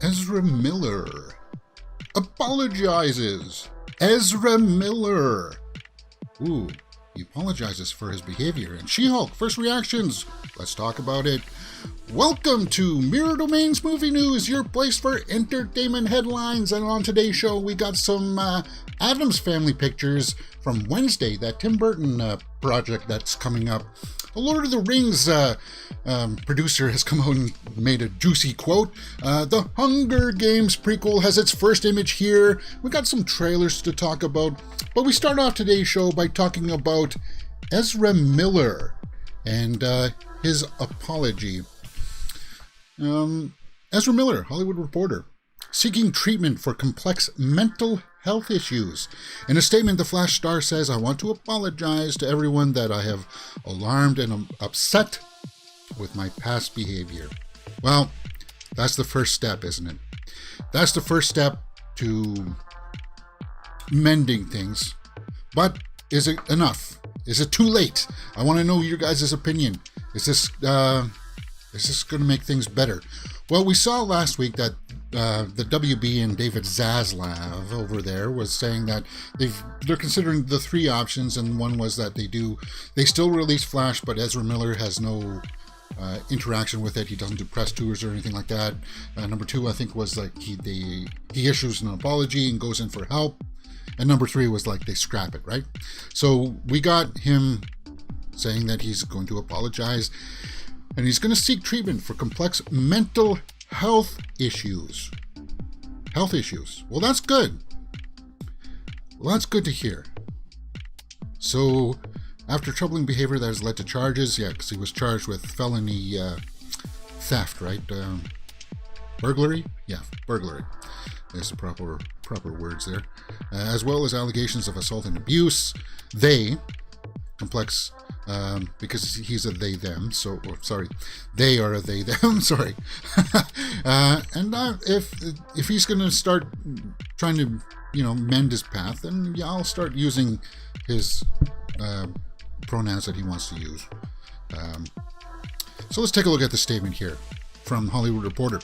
Ezra Miller apologizes. Ezra Miller. Ooh, he apologizes for his behavior. And She-Hulk, first reactions. Let's talk about it. Welcome to Mirror Domains Movie News, your place for entertainment headlines. And on today's show, we got some Addams Family pictures from Wednesday, that Tim Burton project that's coming up. The Lord of the Rings producer has come out and made a juicy quote. The Hunger Games prequel has its first image here. We got some trailers to talk about. But we start off today's show by talking about Ezra Miller and his apology. Ezra Miller, Hollywood reporter, seeking treatment for complex mental health issues. In a statement, the Flash star says, "I want to apologize to everyone that I have alarmed and upset with my past behavior." Well, that's the first step, isn't it? That's the first step to mending things. But is it enough? Is it too late? I want to know your guys' opinion. Is this going to make things better? Well, we saw last week that the WB and David Zaslav over there was saying that they're considering the three options, and one was that they still release Flash, but Ezra Miller has no interaction with it. He doesn't do press tours or anything like that. Number two, I think, was like he issues an apology and goes in for help. And number three was like they scrap it, right? So we got him saying that he's going to apologize and he's going to seek treatment for complex mental health issues. Health issues. Well, that's good. Well, that's good to hear. So, after troubling behavior that has led to charges, because he was charged with felony theft, right? Burglary? Yeah, burglary. There's the proper words there. As well as allegations of assault and abuse. Complex, because he's a they them, so they are a they them. Sorry. And if he's going to start trying to mend his path, then I'll start using his pronouns that he wants to use. So let's take a look at the statement here from Hollywood Reporter.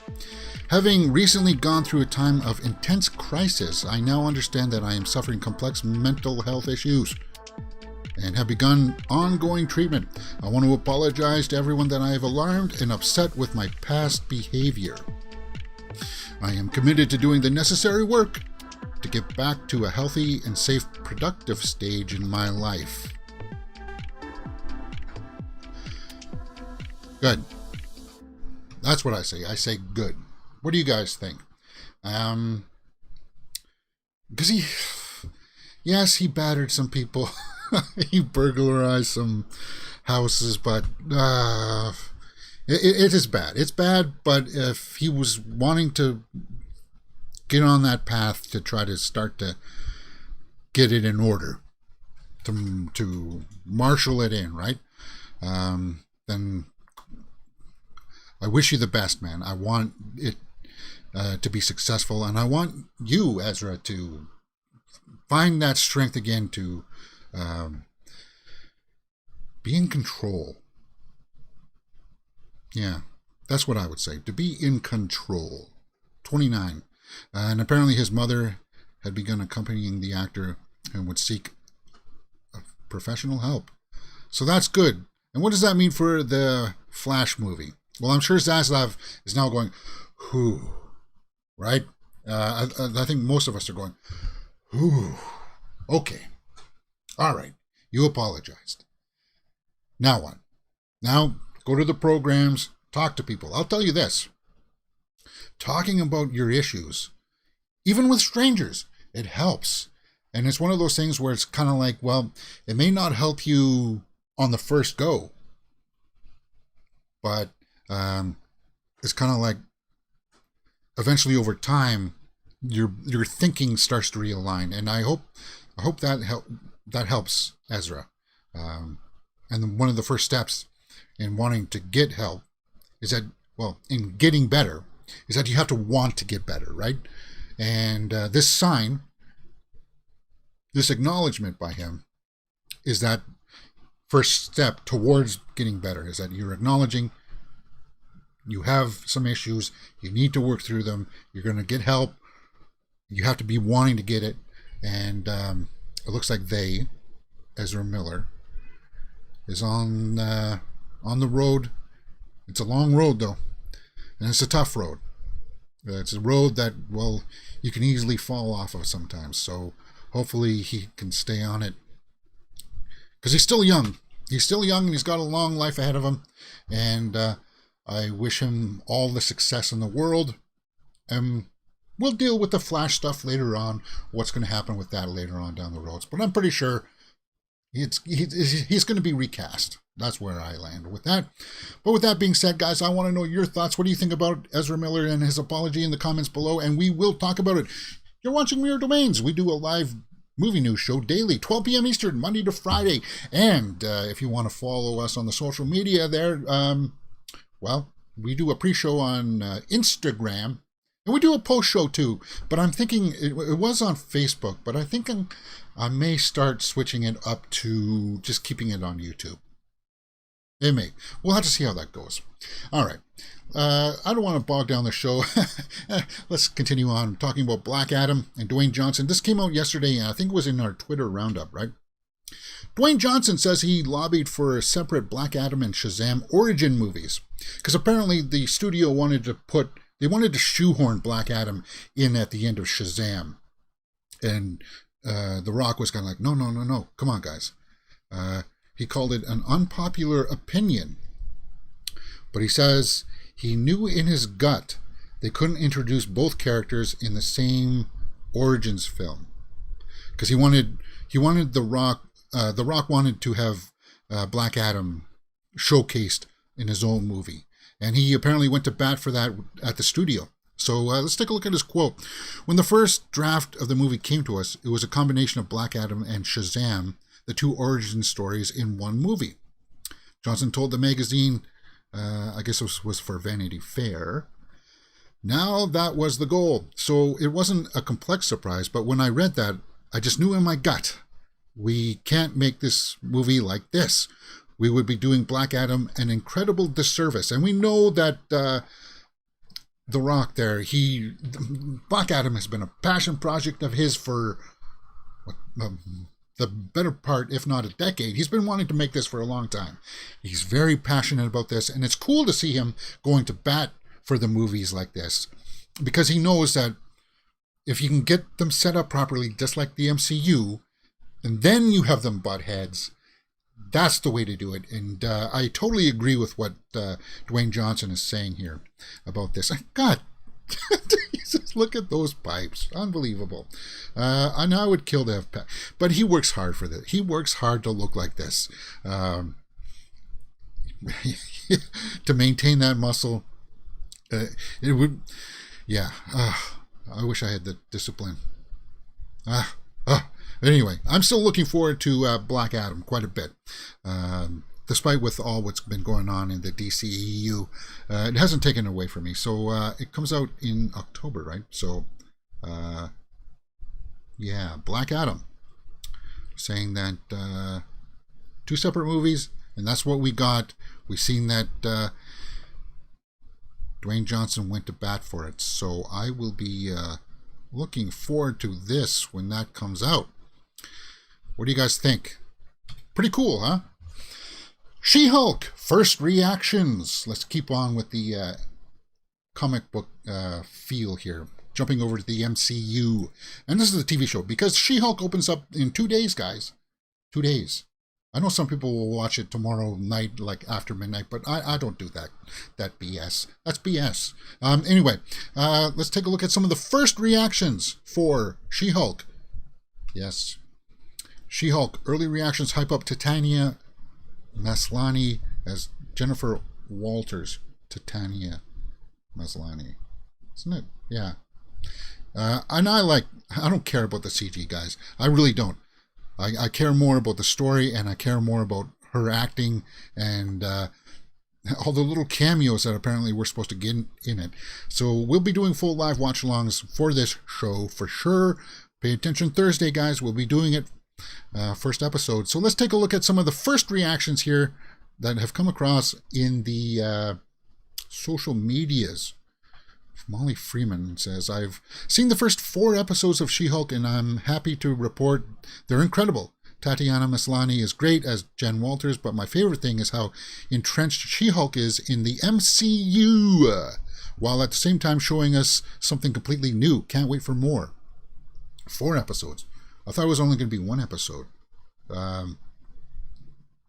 Having recently gone through a time of intense crisis, I now understand that I am suffering complex mental health issues and have begun ongoing treatment. I want to apologize to everyone that I have alarmed and upset with my past behavior. I am committed to doing the necessary work to get back to a healthy and safe, productive stage in my life. Good. That's what I say. I say good. What do you guys think? Because he battered some people. He burglarized some houses, but it is bad. It's bad, but if he was wanting to get on that path to try to start to get it in order, to marshal it in, right? Then I wish you the best, man. I want it to be successful, and I want you, Ezra, to find that strength again to be in control. Yeah, that's what I would say. To be in control. 29. And apparently his mother had begun accompanying the actor and would seek professional help. So that's good. And what does that mean for the Flash movie? Well, I'm sure Zaslav is now going, whew, right? I think most of us are going, whew, okay. All right, you apologized. Now what? Now go to the programs, talk to people. I'll tell you this. Talking about your issues, even with strangers, it helps. And it's one of those things where it's kind of like, well, it may not help you on the first go, but it's kind of like eventually over time, your thinking starts to realign. And I hope that helps Ezra. And one of the first steps in wanting to get help is that, well, in getting better, is that you have to want to get better, right? And this sign, this acknowledgement by him, is that first step towards getting better, is that you're acknowledging You have some issues. You need to work through them. You're going to get help. You have to be wanting to get it. And it looks like Ezra Miller, is on the road. It's a long road, though. And it's a tough road. It's a road that, well, you can easily fall off of sometimes. So hopefully he can stay on it. Because he's still young. He's still young and he's got a long life ahead of him. And I wish him all the success in the world. And we'll deal with the Flash stuff later on. What's going to happen with that later on down the roads. But I'm pretty sure he's going to be recast. That's where I land with that. But with that being said, guys, I want to know your thoughts. What do you think about Ezra Miller and his apology in the comments below? And we will talk about it. You're watching Mirror Domains. We do a live movie news show daily, 12 p.m. Eastern, Monday to Friday. And if you want to follow us on the social media there, well, we do a pre-show on Instagram. And we do a post-show too. But I'm thinking, it was on Facebook, but I think I may start switching it up to just keeping it on YouTube. It may. We'll have to see how that goes. All right. I don't want to bog down the show. Let's continue on talking about Black Adam and Dwayne Johnson. This came out yesterday, and I think it was in our Twitter roundup, right? Dwayne Johnson says he lobbied for a separate Black Adam and Shazam origin movies. Because apparently the studio wanted to shoehorn Black Adam in at the end of Shazam. And The Rock was kind of like, no. Come on, guys. He called it an unpopular opinion. But he says he knew in his gut they couldn't introduce both characters in the same Origins film. Because he wanted The Rock. The Rock wanted to have Black Adam showcased in his own movie. And he apparently went to bat for that at the studio. So let's take a look at his quote. When the first draft of the movie came to us, it was a combination of Black Adam and Shazam, the two origin stories in one movie. Johnson told the magazine, I guess it was for Vanity Fair, now that was the goal. So it wasn't a complex surprise, but when I read that, I just knew in my gut, we can't make this movie like this. We would be doing Black Adam an incredible disservice. And we know that The Rock there, Black Adam has been a passion project of his for the better part, if not a decade. He's been wanting to make this for a long time. He's very passionate about this, and it's cool to see him going to bat for the movies like this, because he knows that if you can get them set up properly, just like the MCU, and then you have them butt heads, that's the way to do it. And I totally agree with what Dwayne Johnson is saying here about this. God, Jesus, look at those pipes. Unbelievable. And I would kill to have pet. But he works hard for this. He works hard to look like this. To maintain that muscle. It would, yeah. I wish I had the discipline. Anyway, I'm still looking forward to Black Adam quite a bit. Despite with all what's been going on in the DCEU, it hasn't taken away from me. So it comes out in October, right? So, yeah, Black Adam. Saying that two separate movies, and that's what we got. We've seen that Dwayne Johnson went to bat for it. So I will be looking forward to this when that comes out. What do you guys think? Pretty cool, huh? She-Hulk, first reactions. Let's keep on with the comic book feel here. Jumping over to the MCU. And this is a TV show, because She-Hulk opens up in 2 days, guys. 2 days. I know some people will watch it tomorrow night, like after midnight, but I don't do that. That BS. That's BS. Anyway, let's take a look at some of the first reactions for She-Hulk. Yes. She-Hulk, early reactions hype up Titania Maslany as Jennifer Walters. Titania Maslany. Isn't it? Yeah. And I don't care about the CG, guys. I really don't. I care more about the story, and I care more about her acting and all the little cameos that apparently we're supposed to get in it. So we'll be doing full live watch-alongs for this show for sure. Pay attention Thursday, guys. We'll be doing it first episode. So let's take a look at some of the first reactions here that have come across in the social medias. Molly Freeman says, I've seen the first 4 episodes of She-Hulk and I'm happy to report they're incredible. Tatiana Maslany is great as Jen Walters, but my favorite thing is how entrenched She-Hulk is in the MCU, while at the same time showing us something completely new. Can't wait for more. 4 episodes. I thought it was only going to be 1 episode.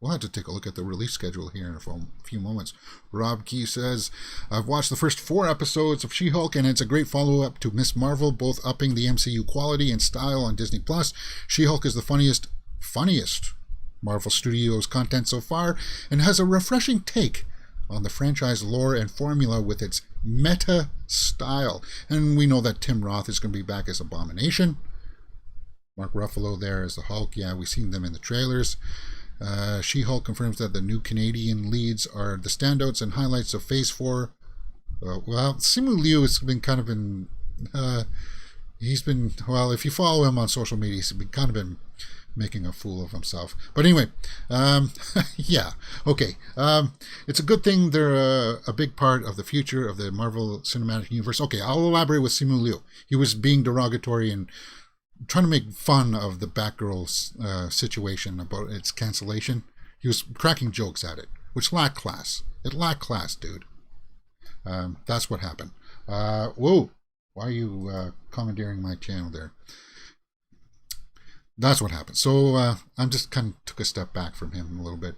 We'll have to take a look at the release schedule here in a few moments. Rob Key says, I've watched the first 4 episodes of She-Hulk, and it's a great follow-up to Ms. Marvel, both upping the MCU quality and style on Disney+. She-Hulk is the funniest Marvel Studios content so far, and has a refreshing take on the franchise lore and formula with its meta style. And we know that Tim Roth is going to be back as Abomination. Mark Ruffalo there as the Hulk. Yeah, we've seen them in the trailers. She-Hulk confirms that the new Canadian leads are the standouts and highlights of Phase 4. Well, Simu Liu has been kind of been... he's been... Well, if you follow him on social media, he's been making a fool of himself. But anyway, yeah, okay. It's a good thing they're a big part of the future of the Marvel Cinematic Universe. Okay, I'll elaborate with Simu Liu. He was being derogatory and trying to make fun of the Batgirl situation about its cancellation. He was cracking jokes at it, which lacked class. It lacked class, dude. That's what happened. Whoa, why are you commandeering my channel there? That's what happened. So I'm just kind of took a step back from him a little bit.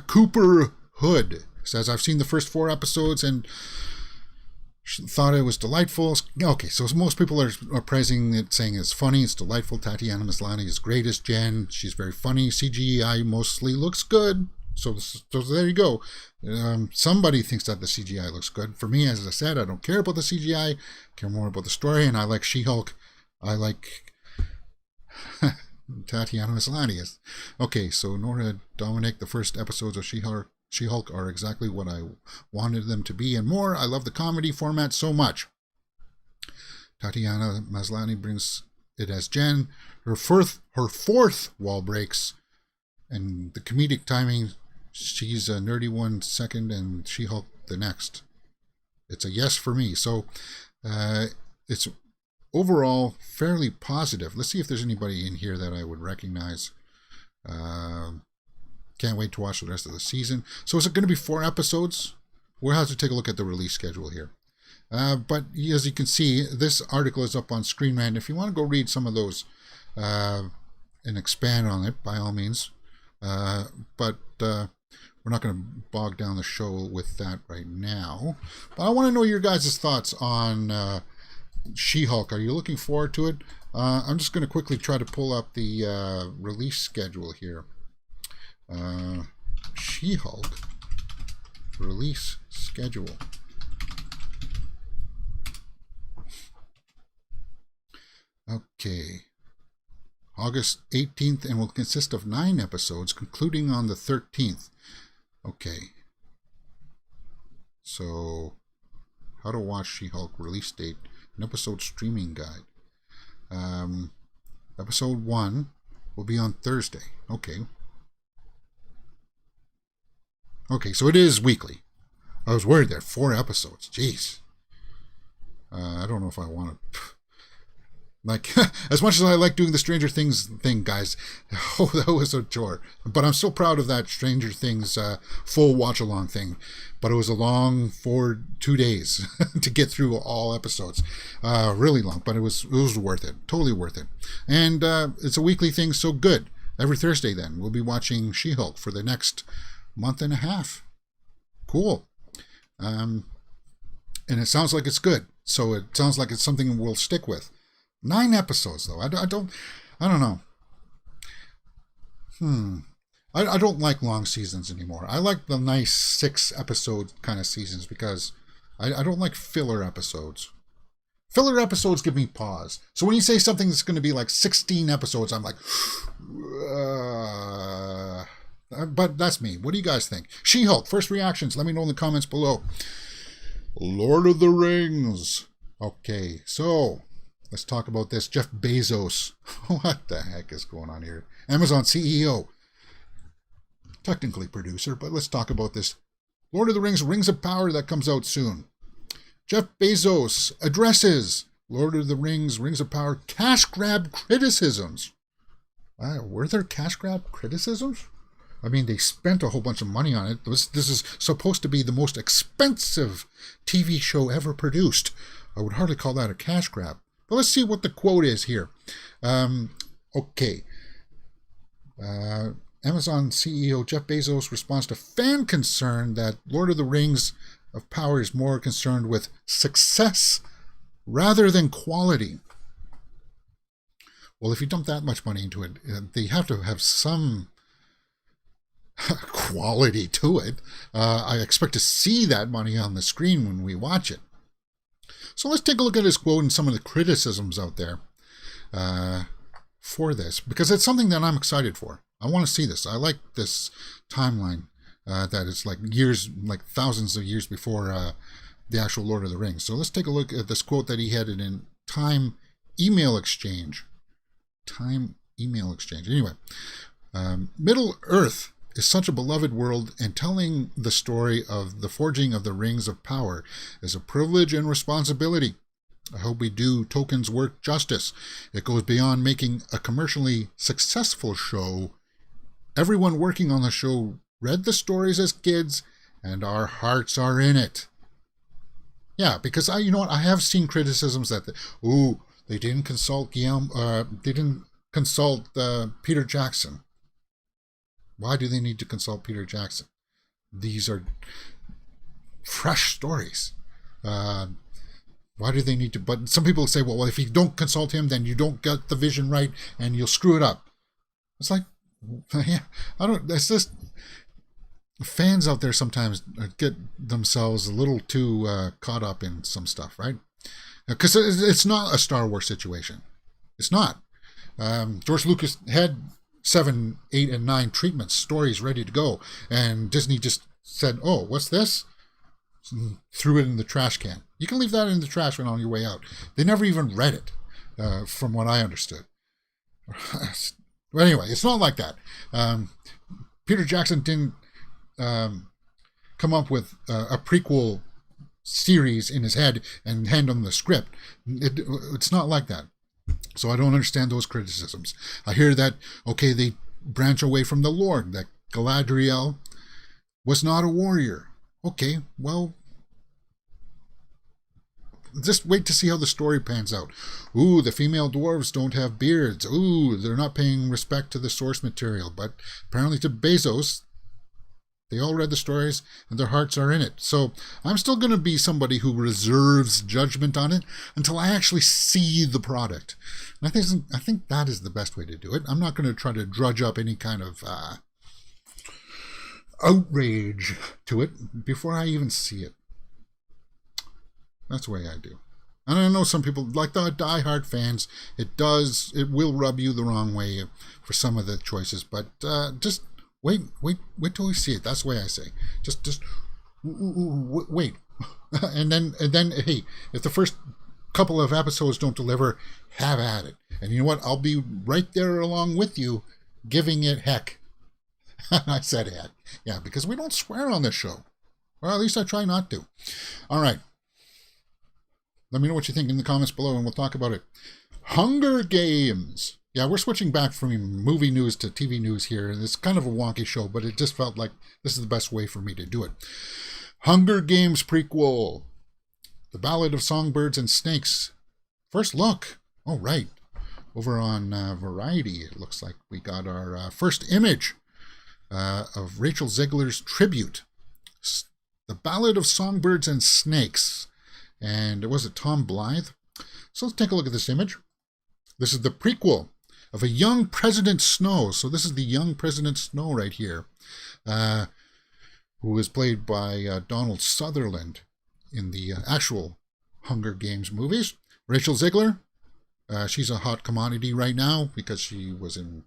Cooper Hood says, I've seen the first 4 episodes and thought it was delightful. Okay, so most people are praising it, saying it's funny, it's delightful. Tatiana Maslany is great as Jen. She's very funny. CGI mostly looks good. So there you go. Somebody thinks that the CGI looks good. For me, as I said, I don't care about the CGI. I care more about the story, and I like She-Hulk. I like Tatiana Maslany. Okay, so Nora Dominic, the first episodes of She-Hulk are exactly what I wanted them to be and more. I love the comedy format so much. Tatiana Maslany brings it as Jen. Her fourth wall breaks, and the comedic timing, she's a nerdy one second and She-Hulk the next. It's a yes for me. So it's overall fairly positive. Let's see if there's anybody in here that I would recognize. Can't wait to watch the rest of the season. So is it going to be 4 episodes? We'll have to take a look at the release schedule here. But as you can see, this article is up on Screen Rant. If you want to go read some of those and expand on it, by all means. But we're not going to bog down the show with that right now. But I want to know your guys' thoughts on She-Hulk. Are you looking forward to it? I'm just going to quickly try to pull up the release schedule here. She-Hulk release schedule. Okay. August 18th, and will consist of 9 episodes, concluding on the 13th. Okay. So, how to watch She-Hulk release date, an episode streaming guide. Episode 1 will be on Thursday. Okay. Okay, so it is weekly. I was worried there. 4 episodes. Jeez. I don't know if I want to... Like, as much as I like doing the Stranger Things thing, guys, oh, that was a chore. But I'm so proud of that Stranger Things full watch-along thing. But it was a long 2 days to get through all episodes. Really long, but it was worth it. Totally worth it. And it's a weekly thing, so good. Every Thursday, then, we'll be watching She-Hulk for the next month and a half. Cool. And it sounds like it's good. So it sounds like it's something we'll stick with. 9 episodes, though. I don't know. I don't like long seasons anymore. I like the nice 6-episode kind of seasons because I don't like filler episodes. Filler episodes give me pause. So when you say something that's going to be like 16 episodes, I'm like, but that's me. What do you guys think? She-Hulk, first reactions. Let me know in the comments below. Lord of the Rings. Okay, so let's talk about this. Jeff Bezos. What the heck is going on here? Amazon CEO. Technically producer, but let's talk about this Lord of the Rings, Rings of Power, that comes out soon. Jeff Bezos addresses Lord of the Rings, Rings of Power, cash grab criticisms. Were there cash grab criticisms? I mean, they spent a whole bunch of money on it. This is supposed to be the most expensive TV show ever produced. I would hardly call that a cash grab. But let's see what the quote is here. Okay. Amazon CEO Jeff Bezos responds to fan concern that Lord of the Rings of Power is more concerned with success rather than quality. Well, if you dump that much money into it, they have to have some quality to it. I expect to see that money on the screen when we watch it. So let's take a look at his quote and some of the criticisms out there for this, because it's something that I'm excited for. I want to see this. I like this timeline that is like years, like thousands of years before the actual Lord of the Rings. So let's take a look at this quote that he had in Time Email Exchange. Time Email Exchange. Anyway, Middle Earth is such a beloved world, and telling the story of the forging of the Rings of Power is a privilege and responsibility. I hope we do Tolkien's work justice. It goes beyond making a commercially successful show. Everyone working on the show read the stories as kids, and our hearts are in it. Yeah, because I have seen criticisms that they didn't consult Peter Jackson. Why do they need to consult Peter Jackson? These are fresh stories. Why do they need to? But some people say, well, if you don't consult him, then you don't get the vision right, and you'll screw it up. It's like, yeah, it's just fans out there sometimes get themselves a little too caught up in some stuff, right? Because it's not a Star Wars situation. It's not. George Lucas had 7, 8, and 9 treatments, stories ready to go, and Disney just said, "Oh, what's this?" Threw it in the trash can. You can leave that in the trash when on your way out. They never even read it, from what I understood. But anyway, it's not like that. Peter Jackson didn't come up with a prequel series in his head and hand him the script. It's not like that. So I don't understand those criticisms. I hear that, okay, they branch away from the Lord, that Galadriel was not a warrior. Okay, well, just wait to see how the story pans out. Ooh, the female dwarves don't have beards. Ooh, they're not paying respect to the source material. But apparently to Bezos, they all read the stories and their hearts are in it. So I'm still going to be somebody who reserves judgment on it until I actually see the product. And I think that is the best way to do it. I'm not going to try to drudge up any kind of outrage to it before I even see it. That's the way I do. And I know some people, like the die-hard fans, it will rub you the wrong way for some of the choices, but just wait till we see it. That's the way I say. Just wait. and then, hey, if the first couple of episodes don't deliver, have at it. And you know what? I'll be right there along with you, giving it heck. I said heck. Yeah, because we don't swear on this show. Well, at least I try not to. All right. Let me know what you think in the comments below, and we'll talk about it. Hunger Games. Yeah, we're switching back from movie news to TV news here, and it's kind of a wonky show, but it just felt like this is the best way for me to do it. Hunger Games prequel. The Ballad of Songbirds and Snakes. First look. Oh, right. Over on Variety, it looks like we got our first image of Rachel Zegler's tribute. The Ballad of Songbirds and Snakes. And was it Tom Blythe? So let's take a look at this image. This is the prequel of a young President Snow. So this is the young President Snow right here, who is played by Donald Sutherland in the actual Hunger Games movies. Rachel Zegler, she's a hot commodity right now because she was in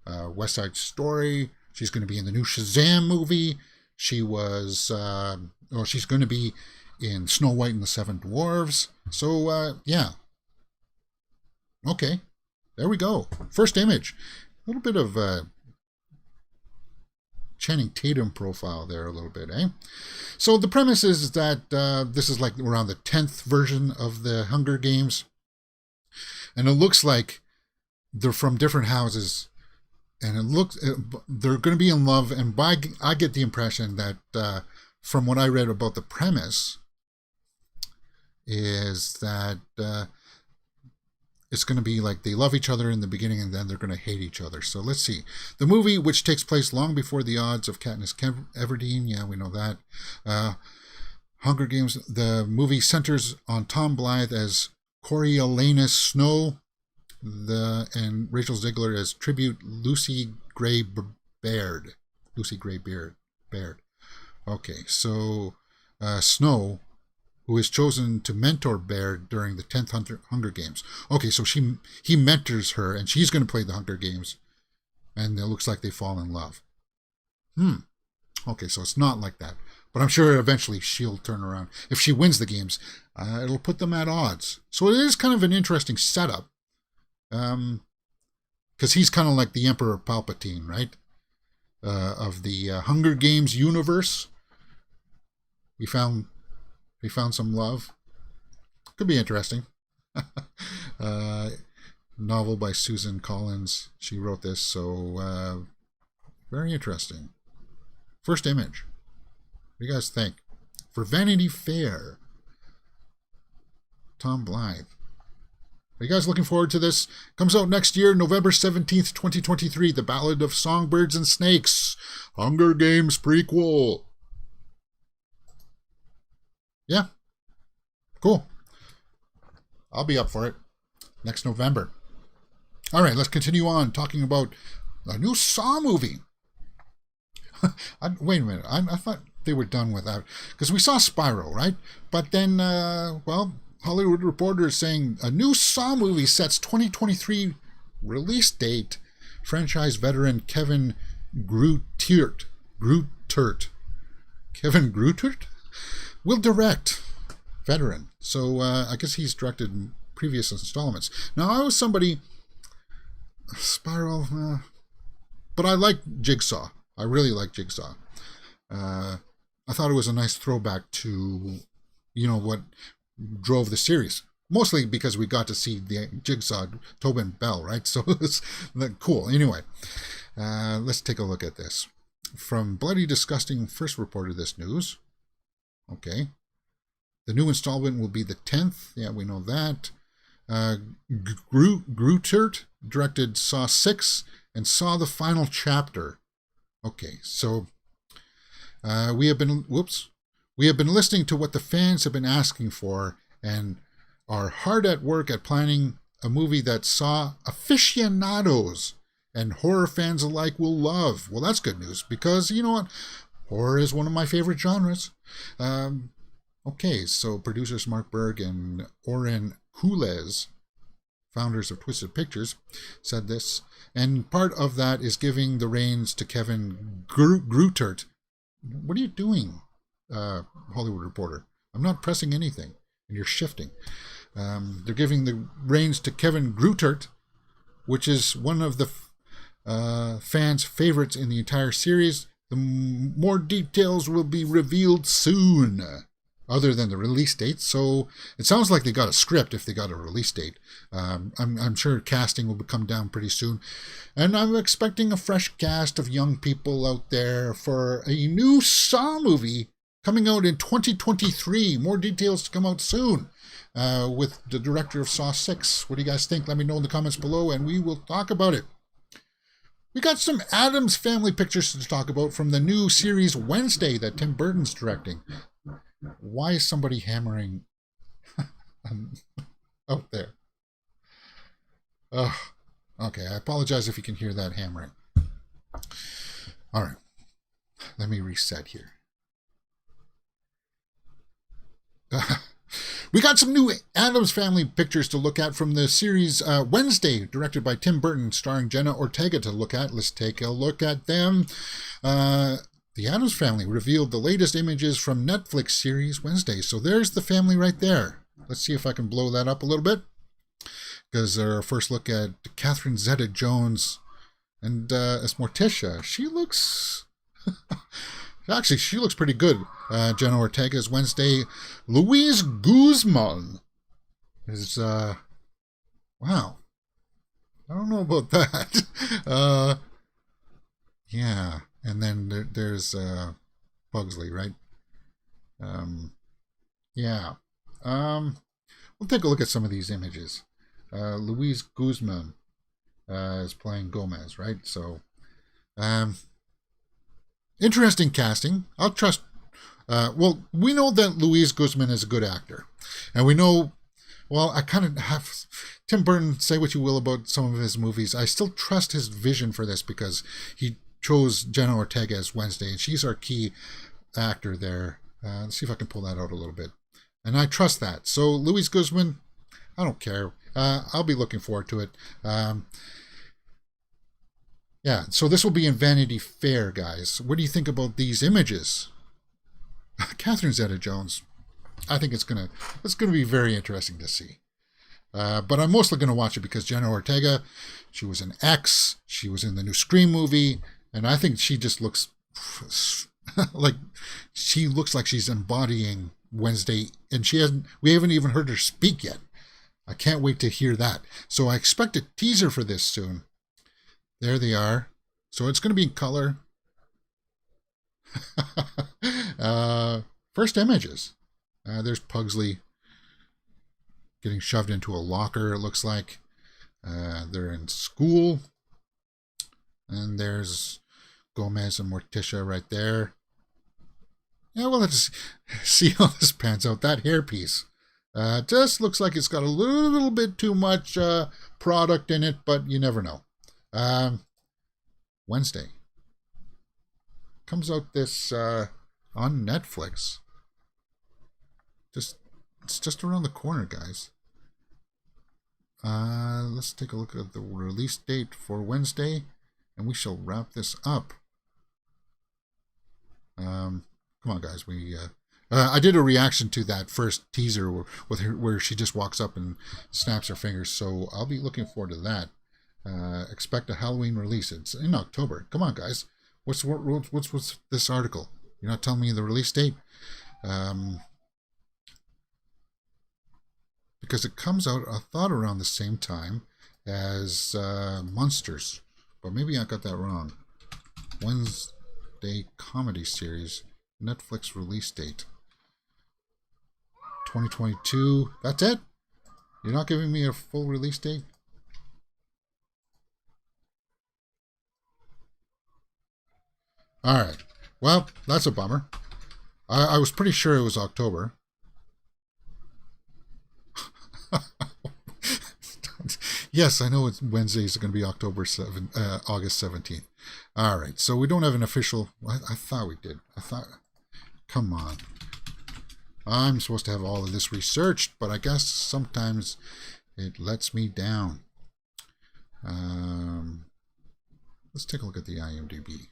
West Side Story. She's going to be in the new Shazam movie. She's going to be in Snow White and the Seven Dwarfs. So, yeah. Okay. There we go. First image. A little bit of Channing Tatum profile there a little bit, eh? So the premise is that this is like around the 10th version of the Hunger Games. And it looks like they're from different houses. And it looks, they're going to be in love. And I get the impression that from what I read about the premise is that it's going to be like they love each other in the beginning and then they're going to hate each other. So let's see. The movie, which takes place long before the odds of Katniss Everdeen, yeah, we know that. Hunger Games, the movie centers on Tom Blythe as Coriolanus Snow, and Rachel Ziegler as tribute Lucy Gray Baird. Lucy Gray Baird. Okay, so Snow, who is chosen to mentor Baird during the 10th Hunger Games. Okay, so he mentors her, and she's going to play the Hunger Games, and it looks like they fall in love. Okay, so it's not like that. But I'm sure eventually she'll turn around. If she wins the games, it'll put them at odds. So it is kind of an interesting setup. Because he's kind of like the Emperor Palpatine, right? Of the Hunger Games universe. We found some love. Could be interesting. Novel by Susan Collins. She wrote this, so very interesting. First image. What do you guys think? For Vanity Fair. Tom Blythe. Are you guys looking forward to this? Comes out next year, November 17th, 2023. The Ballad of Songbirds and Snakes. Hunger Games prequel. Yeah. Cool. I'll be up for it. Next November. All right, let's continue on talking about a new Saw movie. Wait a minute. I thought they were done with that. Because we saw Spyro, right? But then, Hollywood Reporter is saying a new Saw movie sets 2023 release date. Franchise veteran Kevin Greutert will direct. Veteran. So I guess he's directed previous installments. Now, I was somebody... Spiral... but I like Jigsaw. I really like Jigsaw. I thought it was a nice throwback to, what drove the series. Mostly because we got to see the Jigsaw, Tobin Bell, right? So it's cool. Anyway, let's take a look at this. From Bloody Disgusting first reported this news. Okay. The new installment will be the 10th. Yeah, we know that. Greutert directed Saw 6 and Saw the Final Chapter. Okay, so we have been listening to what the fans have been asking for and are hard at work at planning a movie that Saw aficionados and horror fans alike will love. Well, that's good news because, you know what? Horror is one of my favorite genres. Okay, so producers Mark Berg and Oren Kules, founders of Twisted Pictures, said this. And part of that is giving the reins to Kevin Greutert. What are you doing, Hollywood Reporter? I'm not pressing anything, and you're shifting. They're giving the reins to Kevin Greutert, which is one of the fans' favorites in the entire series. The more details will be revealed soon, other than the release date. So it sounds like they got a script if they got a release date. I'm sure casting will come down pretty soon. And I'm expecting a fresh cast of young people out there for a new Saw movie coming out in 2023. More details to come out soon with the director of Saw 6. What do you guys think? Let me know in the comments below and we will talk about it. We got some Addams Family pictures to talk about from the new series Wednesday that Tim Burton's directing. Why is somebody hammering out there? Okay, I apologize if you can hear that hammering. All right, let me reset here. We got some new Addams Family pictures to look at from the series Wednesday, directed by Tim Burton, starring Jenna Ortega to look at. Let's take a look at them. The Addams Family revealed the latest images from Netflix series Wednesday. So there's the family right there. Let's see if I can blow that up a little bit. Because our first look at Catherine Zeta-Jones and as Morticia. She looks Actually, she looks pretty good. Jenna Ortega is Wednesday. Luis Guzman is, wow. I don't know about that. Yeah. And then there's Pugsley, right? Yeah. We'll take a look at some of these images. Luis Guzman is playing Gomez, right? So, interesting casting. I'll trust. Well, we know that Luis Guzman is a good actor. And we know, well, I kind of have, Tim Burton, say what you will about some of his movies. I still trust his vision for this because he chose Jenna Ortega as Wednesday, and she's our key actor there. Let's see if I can pull that out a little bit. And I trust that. So, Luis Guzman, I don't care. I'll be looking forward to it. Yeah, so this will be in Vanity Fair, guys. What do you think about these images? Catherine Zeta-Jones. I think it's gonna be very interesting to see. But I'm mostly gonna watch it because Jenna Ortega, she was in X, she was in the new Scream movie, and I think she just looks like she's embodying Wednesday, and we haven't even heard her speak yet. I can't wait to hear that. So I expect a teaser for this soon. There they are. So it's going to be in color. First images. There's Pugsley getting shoved into a locker, it looks like. They're in school. And there's Gomez and Morticia right there. Yeah, well, let's see how this pans out. That hairpiece. Just looks like it's got a little bit too much product in it, but you never know. Wednesday comes out this on Netflix. It's just around the corner, guys. Let's take a look at the release date for Wednesday, and we shall wrap this up. Come on, guys. I did a reaction to that first teaser where she just walks up and snaps her fingers, so I'll be looking forward to that. Expect a Halloween release. It's in October. Come on, guys. What's this article? You're not telling me the release date? Because it comes out, I thought, around the same time as Monsters, but maybe I got that wrong. Wednesday comedy series, Netflix release date 2022. That's it? You're not giving me a full release date? Alright. Well, that's a bummer. I was pretty sure it was October. Yes, I know it's Wednesdays are going to be August 17th. Alright, so we don't have an official... I thought we did. Come on. I'm supposed to have all of this researched, but I guess sometimes it lets me down. Let's take a look at the IMDb.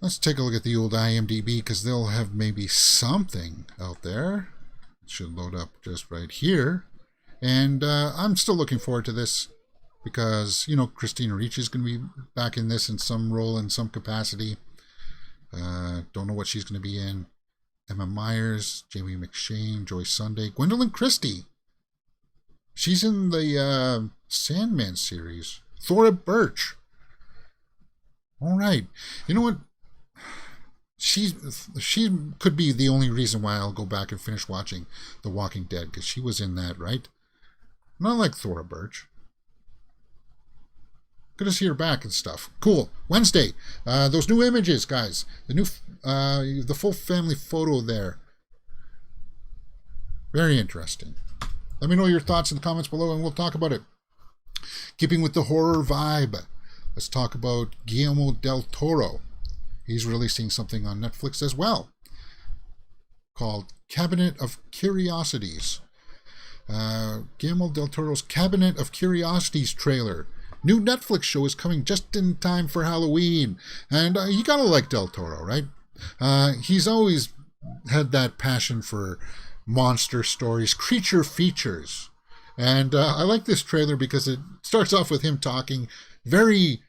Let's take a look at the old IMDb because they'll have maybe something out there. It should load up just right here. And I'm still looking forward to this because, you know, Christina Ricci is going to be back in this in some role, in some capacity. Don't know what she's going to be in. Emma Myers, Jamie McShane, Joy Sunday, Gwendolyn Christie. She's in the Sandman series. Thora Birch. All right. You know what? She could be the only reason why I'll go back and finish watching The Walking Dead, because she was in that, right? Not like Thora Birch. Good to see her back and stuff. Cool. Wednesday. Those new images, guys. The full family photo there. Very interesting. Let me know your thoughts in the comments below and we'll talk about it. Keeping with the horror vibe, let's talk about Guillermo del Toro. He's releasing something on Netflix as well called Cabinet of Curiosities. Guillermo del Toro's Cabinet of Curiosities trailer. New Netflix show is coming just in time for Halloween. And you gotta like Del Toro, right? He's always had that passion for monster stories, creature features. And I like this trailer because it starts off with him talking Very,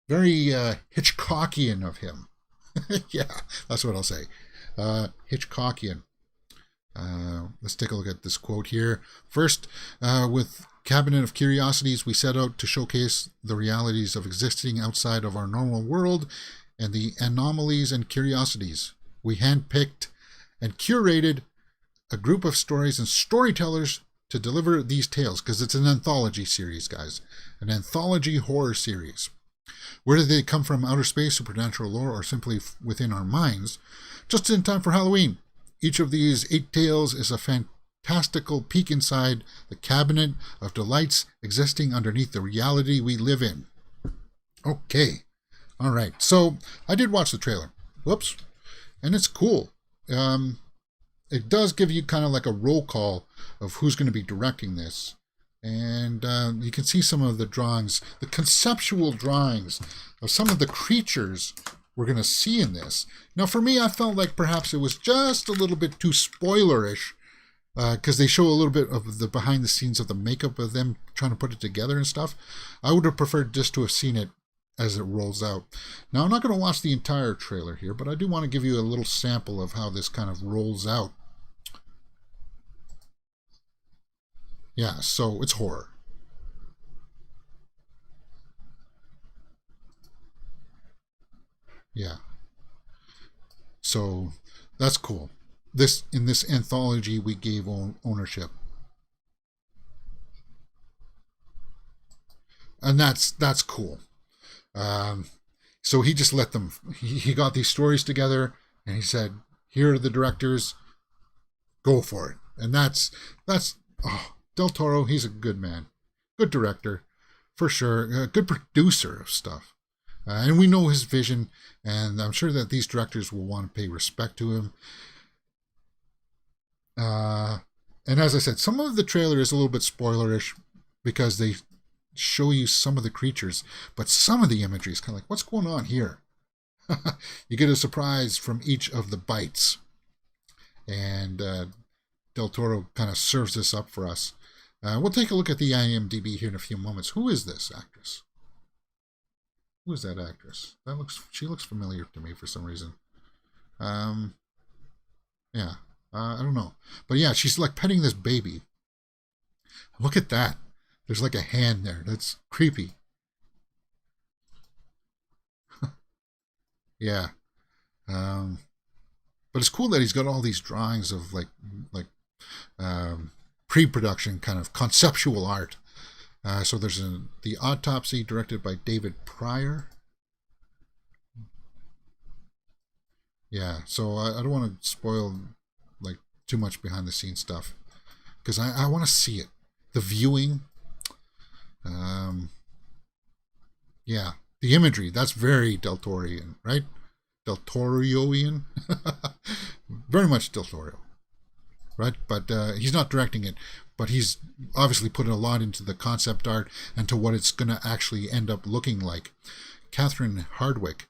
very Hitchcockian of him. Yeah, that's what I'll say. Hitchcockian. Let's take a look at this quote here. First, with Cabinet of Curiosities, we set out to showcase the realities of existing outside of our normal world and the anomalies and curiosities. We handpicked and curated a group of stories and storytellers to deliver these tales, because it's an anthology series, guys. An anthology horror series. Whether they come from outer space, supernatural lore, or simply within our minds, just in time for Halloween. Each of these 8 tales is a fantastical peek inside the cabinet of delights existing underneath the reality we live in. Okay. All right. So I did watch the trailer. Whoops. And it's cool. It does give you kind of like a roll call of who's going to be directing this. And you can see some of the drawings, the conceptual drawings of some of the creatures we're going to see in this. Now, for me, I felt like perhaps it was just a little bit too spoilerish, because they show a little bit of the behind the scenes of the makeup of them trying to put it together and stuff. I would have preferred just to have seen it as it rolls out. Now, I'm not going to watch the entire trailer here, but I do want to give you a little sample of how this kind of rolls out. Yeah, so it's horror. Yeah. So that's cool. In this anthology, we gave ownership. And that's cool. So he just let them, he got these stories together and he said, here are the directors, go for it. And that's Del Toro, he's a good man. Good director, for sure. Good producer of stuff. And we know his vision, and I'm sure that these directors will want to pay respect to him. And as I said, some of the trailer is a little bit spoilerish because they show you some of the creatures, but some of the imagery is kind of like, what's going on here? You get a surprise from each of the bites. And Del Toro kind of serves this up for us. We'll take a look at the IMDb here in a few moments. Who is this actress? Who is that actress? She looks familiar to me for some reason. Yeah, I don't know. But yeah, she's like petting this baby. Look at that. There's like a hand there. That's creepy. Yeah. But it's cool that he's got all these drawings of like pre-production kind of conceptual art. So there's the autopsy directed by David Pryor. Yeah, so I don't want to spoil like too much behind the scenes stuff because I want to see it. The viewing, yeah, the imagery, that's very Del Toroian, right? Del Toroian, very much Del Toro, right? But he's not directing it. But he's obviously put a lot into the concept art and to what it's going to actually end up looking like. Catherine Hardwicke,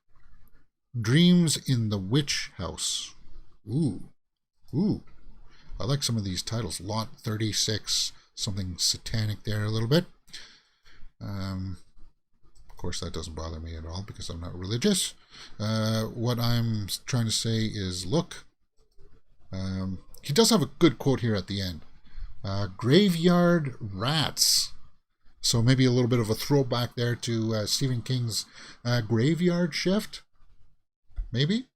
Dreams in the Witch House. Ooh. I like some of these titles. Lot 36, something satanic there a little bit. Of course, that doesn't bother me at all because I'm not religious. What I'm trying to say is, look. He does have a good quote here at the end. Graveyard Rats. So maybe a little bit of a throwback there to Stephen King's Graveyard Shift. Maybe?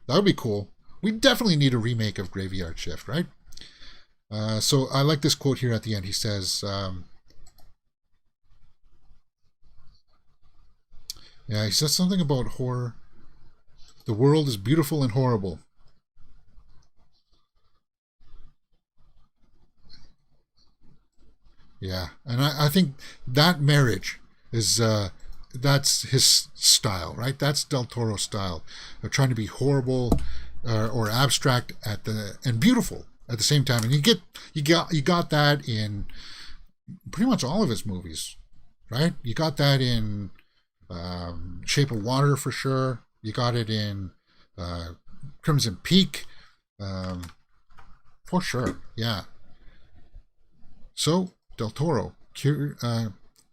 That would be cool. We definitely need a remake of Graveyard Shift, right? So I like this quote here at the end. He says, he says something about horror. The world is beautiful and horrible. Yeah, and I think that marriage is that's his style, right? That's Del Toro's style of trying to be horrible or abstract and beautiful at the same time. And you got that in pretty much all of his movies, right? You got that in Shape of Water for sure. You got it in Crimson Peak for sure. Yeah. So Del Toro,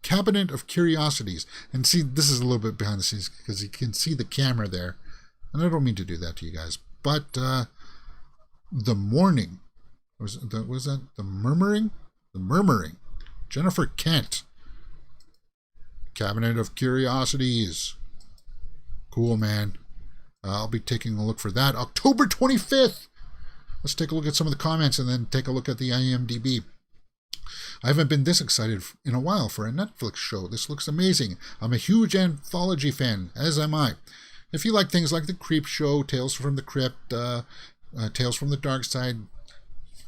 Cabinet of Curiosities. And see, this is a little bit behind the scenes because you can see the camera there. And I don't mean to do that to you guys. But The Morning. Was that The Murmuring? The Murmuring. Jennifer Kent. Cabinet of Curiosities. Cool, man. I'll be taking a look for that. October 25th. Let's take a look at some of the comments and then take a look at the IMDb. I haven't been this excited in a while for a Netflix show. This looks amazing. I'm a huge anthology fan, as am I. If you like things like The Creep Show, Tales from the Crypt, Tales from the Dark Side,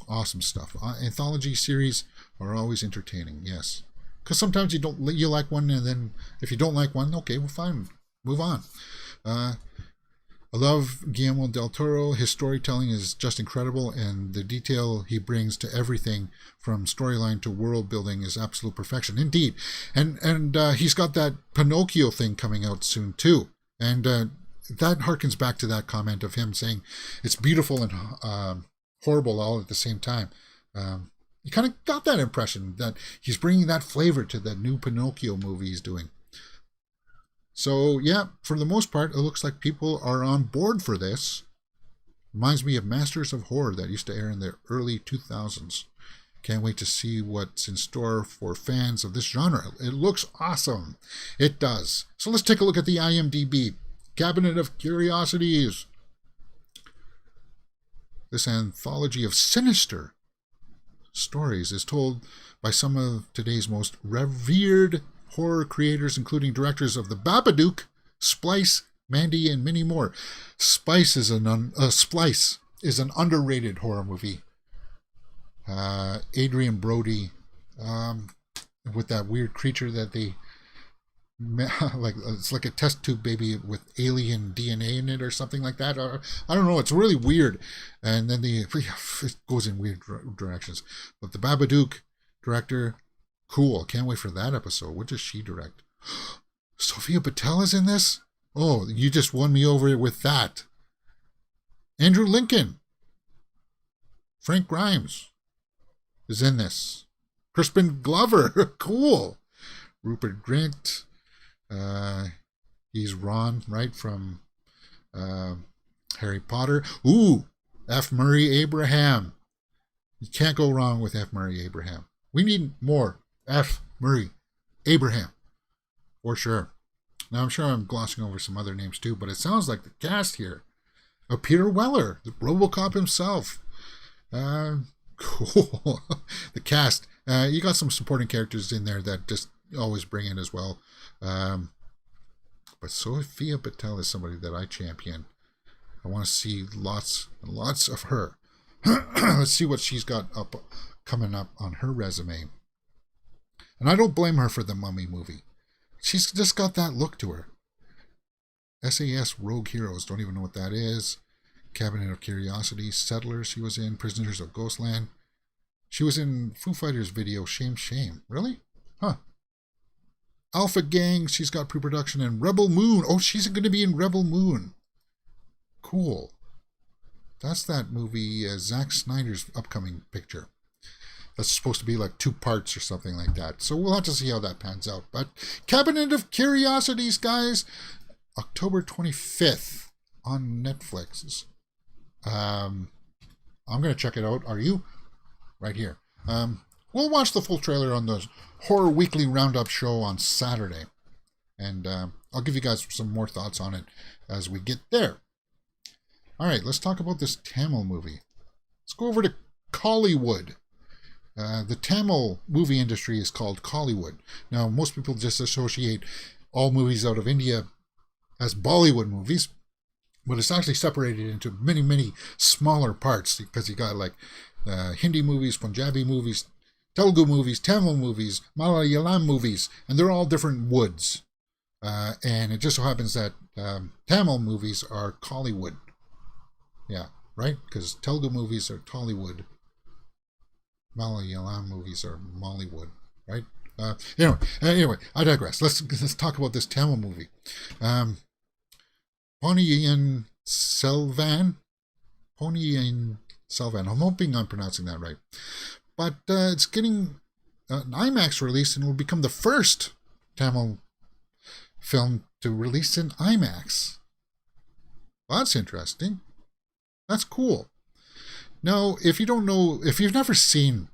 awesome stuff. Anthology series are always entertaining, yes. Because sometimes you like one, and then if you don't like one, okay, well, fine, move on. I love Guillermo del Toro. His storytelling is just incredible, and the detail he brings to everything from storyline to world building is absolute perfection, indeed. And he's got that Pinocchio thing coming out soon too, and that harkens back to that comment of him saying it's beautiful and horrible all at the same time. You kind of got that impression that he's bringing that flavor to the new Pinocchio movie he's doing. So, yeah, for the most part, it looks like people are on board for this. Reminds me of Masters of Horror that used to air in the early 2000s. Can't wait to see what's in store for fans of this genre. It looks awesome. It does. So let's take a look at the IMDb. Cabinet of Curiosities. This anthology of sinister stories is told by some of today's most revered horror creators, including directors of The Babadook, Splice, Mandy, and many more. Splice is an underrated horror movie. Adrian Brody, with that weird creature that they like, it's like a test tube baby with alien DNA in it or something like that. Or, I don't know. It's really weird, and then it goes in weird directions. But The Babadook director. Cool. Can't wait for that episode. What does she direct? Sophia Patel is in this? Oh, you just won me over with that. Andrew Lincoln. Frank Grimes is in this. Crispin Glover. Cool. Rupert Grint. He's Ron, right, from Harry Potter. Ooh, F. Murray Abraham. You can't go wrong with F. Murray Abraham. We need more F. Murray Abraham, for sure. Now, I'm sure I'm glossing over some other names too, but it sounds like the cast here. Peter Weller, the RoboCop himself. Cool. The cast. You got some supporting characters in there that just always bring in as well. But Sophia Patel is somebody that I champion. I want to see lots and lots of her. Let's see what she's got coming up on her resume. And I don't blame her for the Mummy movie. She's just got that look to her. SAS Rogue Heroes, don't even know what that is. Cabinet of Curiosities, Settlers she was in, Prisoners of Ghostland. She was in Foo Fighters' video, Shame, Shame. Really? Huh. Alpha Gang, she's got pre-production in Rebel Moon. Oh, she's going to be in Rebel Moon. Cool. That's that movie, Zack Snyder's upcoming picture. That's supposed to be like 2 parts or something like that. So we'll have to see how that pans out. But Cabinet of Curiosities, guys, October 25th on Netflix. I'm going to check it out. Are you? Right here. We'll watch the full trailer on the Horror Weekly Roundup show on Saturday. And I'll give you guys some more thoughts on it as we get there. All right, let's talk about this Tamil movie. Let's go over to Kollywood. The Tamil movie industry is called Kollywood. Now, most people just associate all movies out of India as Bollywood movies, but it's actually separated into many, many smaller parts because you got like Hindi movies, Punjabi movies, Telugu movies, Tamil movies, Malayalam movies, and they're all different woods. And it just so happens that Tamil movies are Kollywood. Yeah, right? Because Telugu movies are Tollywood. Malayalam movies are Mollywood, right? Anyway, I digress. Let's talk about this Tamil movie. Ponniyin Selvan. I'm hoping I'm pronouncing that right. But it's getting an IMAX release and will become the first Tamil film to release in IMAX. Well, that's interesting. That's cool. Now, if you don't know, if you've never seen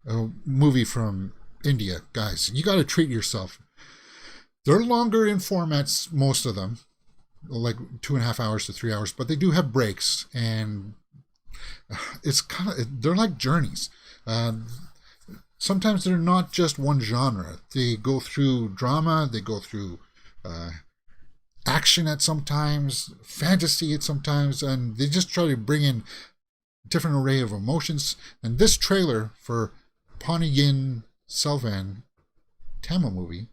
a movie from India, guys, you got to treat yourself. They're longer in formats, most of them, like 2.5 hours to 3 hours, but they do have breaks, and it's kind of, they're like journeys. Sometimes they're not just one genre. They go through drama, they go through action at sometimes, fantasy at sometimes, and they just try to bring in different array of emotions. And this trailer for Ponniyin Selvan Tamil movie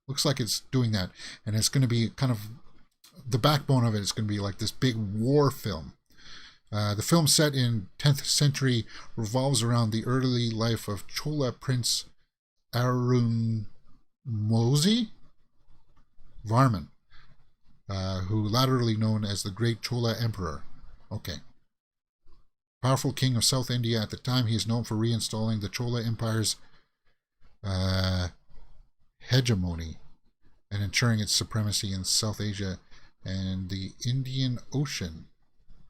looks like it's doing that, and it's going to be kind of the backbone of it is going to be like this big war film. The film, set in 10th century, revolves around the early life of Chola Prince Arunmozi Varman, who latterly known as the Great Chola Emperor. Okay. Powerful king of South India at the time, he is known for reinstalling the Chola Empire's hegemony and ensuring its supremacy in South Asia and the Indian Ocean.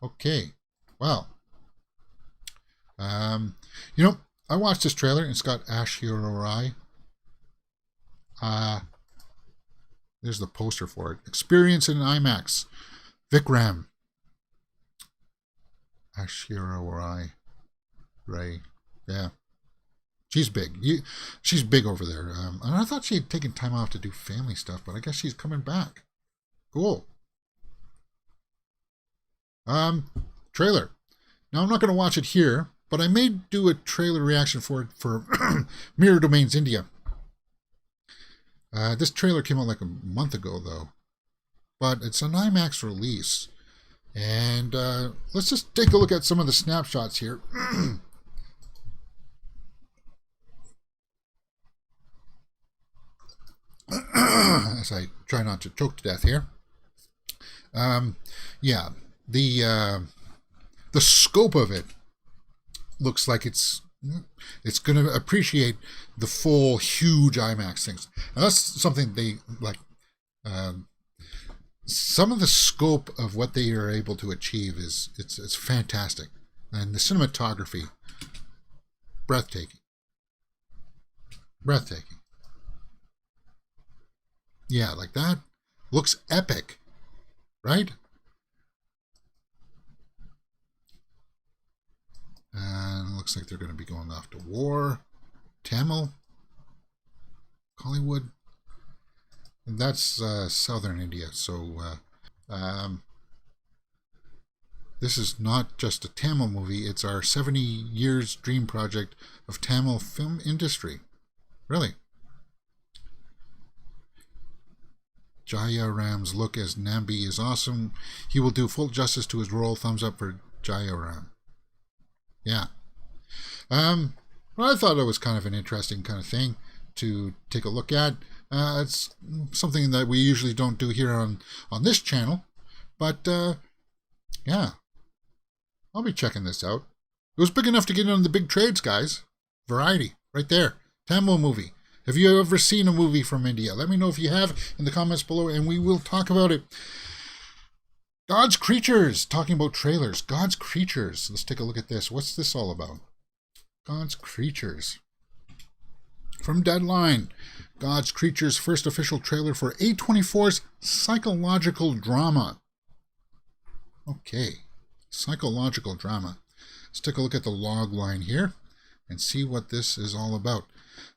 Okay. Wow. You know, I watched this trailer and it's got Aishwarya Rai. There's the poster for it. Experience in IMAX. Vikram. Aishwarya Rai. Yeah. She's big. She's big over there. And I thought she had taken time off to do family stuff, but I guess she's coming back. Cool. Trailer. Now, I'm not going to watch it here, but I may do a trailer reaction for it for Mirror Domains India. This trailer came out like a month ago, though. But it's an IMAX release. And let's just take a look at some of the snapshots here. As I try not to choke to death here. Yeah, the scope of it looks like it's going to appreciate the full huge IMAX things. Now, that's something they like. Some of the scope of what they are able to achieve is it's fantastic, and the cinematography, breathtaking. Yeah, like that looks epic, right? And it looks like they're going to be going off to war. Tamil, Hollywood. And that's southern India. So this is not just a Tamil movie. It's our 70 years dream project of Tamil film industry. Really. Jaya Ram's look as Nambi is awesome. He will do full justice to his role. Thumbs up for Jaya Ram. Yeah. Well, I thought it was kind of an interesting kind of thing to take a look at. It's something that we usually don't do here on this channel. But, yeah. I'll be checking this out. It was big enough to get on the big trades, guys. Variety, right there. Tamil movie. Have you ever seen a movie from India? Let me know if you have in the comments below, and we will talk about it. God's Creatures. Talking about trailers. God's Creatures. Let's take a look at this. What's this all about? God's Creatures. From Deadline. God's Creatures' first official trailer for A24's psychological drama. Okay. Psychological drama. Let's take a look at the log line here and see what this is all about.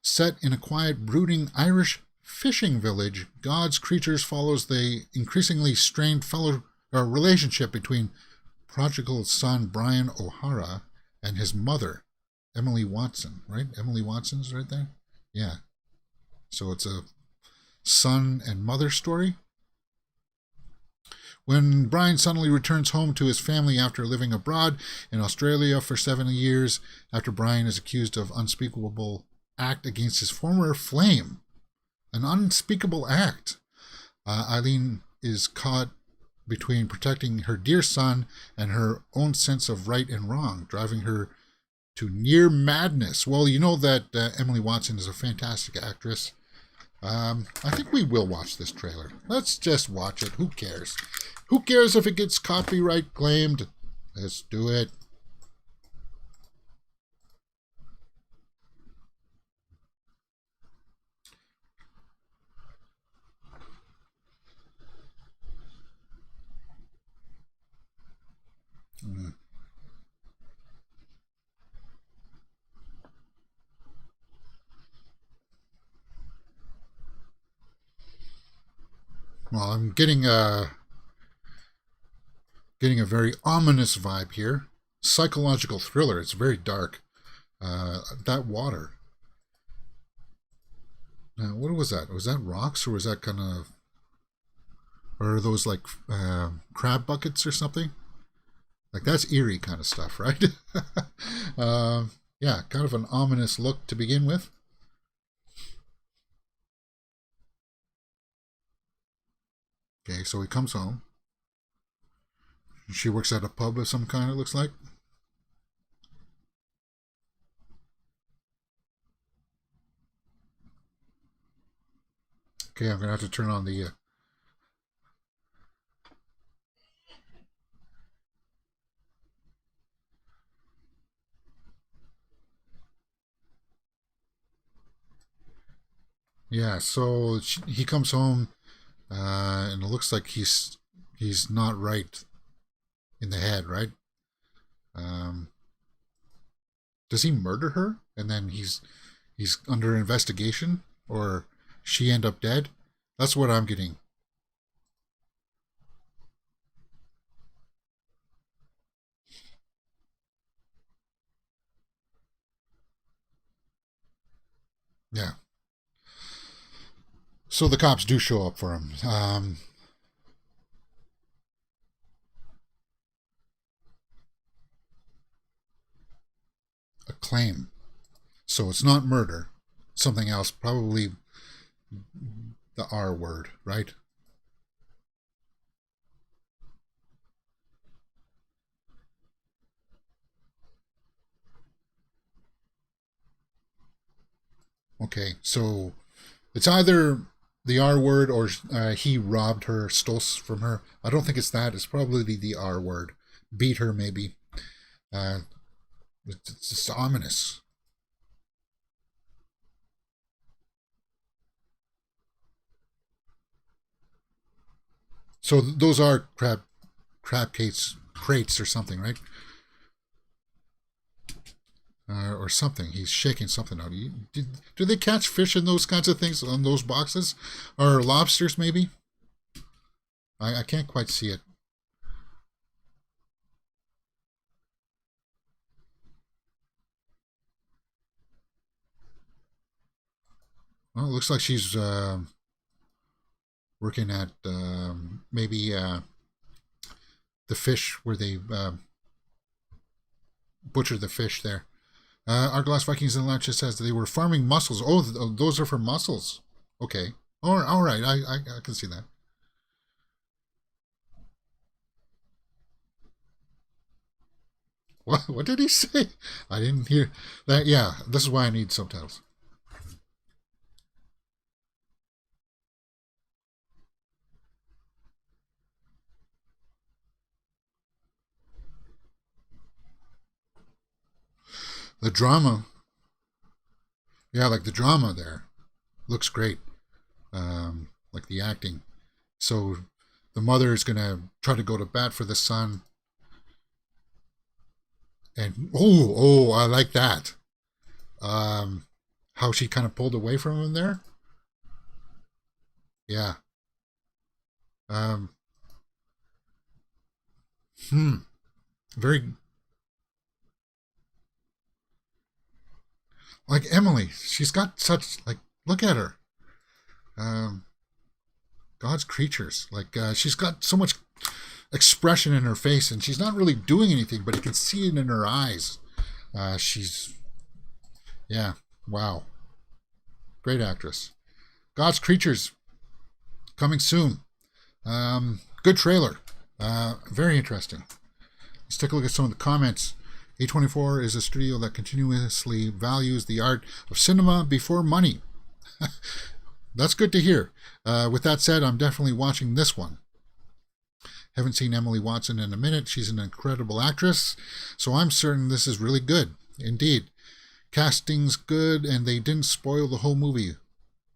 Set in a quiet, brooding Irish fishing village, God's Creatures follows the increasingly strained relationship between prodigal son Brian O'Hara and his mother, Emily Watson, right? Emily Watson's right there? Yeah. So it's a son and mother story. When Brian suddenly returns home to his family after living abroad in Australia for 7 years, after Brian is accused of unspeakable act against his former flame. An unspeakable act. Eileen is caught between protecting her dear son and her own sense of right and wrong, driving her to near madness. Well, you know that Emily Watson is a fantastic actress. I think we will watch this trailer. Let's just watch it. Who cares? Who cares if it gets copyright claimed? Let's do it. Well, I'm getting a very ominous vibe here. Psychological thriller. It's very dark. That water. What was that? Was that rocks, or was that kind of, or are those like crab buckets or something? Like, that's eerie kind of stuff, right? Yeah, kind of an ominous look to begin with. Okay, so he comes home. She works at a pub of some kind, it looks like. Okay, I'm going to have to turn on the... Yeah, so he comes home, and it looks like he's not right in the head, right? Um, does he murder her, and then he's under investigation, or she end up dead? That's what I'm getting. Yeah. So the cops do show up for him. A claim. So it's not murder. Something else, probably the R word, right? Okay, so it's either the R word, or he robbed her, stole from her. I don't think it's that. It's probably the R word. Beat her, maybe. Uh, it's just ominous. So those are crab crates or something, right? Or something. He's shaking something out. Do they catch fish in those kinds of things on those boxes, or lobsters maybe? I can't quite see it. Well, it looks like she's working at maybe the fish where they butcher the fish there. Our Glass Vikings in the Lounge says that they were farming mussels. Oh, those are for mussels. Okay. All right. I can see that. What did he say? I didn't hear that. Yeah, this is why I need subtitles. The drama, yeah, like the drama there looks great. Like the acting. So the mother is gonna try to go to bat for the son, and I like that. Um, how she kind of pulled away from him there. Yeah. Um, hmm. Very like Emily. She's got such, like, look at her. Um, God's creatures. Like, she's got so much expression in her face, and she's not really doing anything, but you can see it in her eyes. She's, yeah, wow, great actress. God's creatures coming soon. Good trailer. Very interesting. Let's take a look at some of the comments. A24 is a studio that continuously values the art of cinema before money. That's good to hear. With that said, I'm definitely watching this one. Haven't seen Emily Watson in a minute. She's an incredible actress, so I'm certain this is really good. Indeed. Casting's good, and they didn't spoil the whole movie.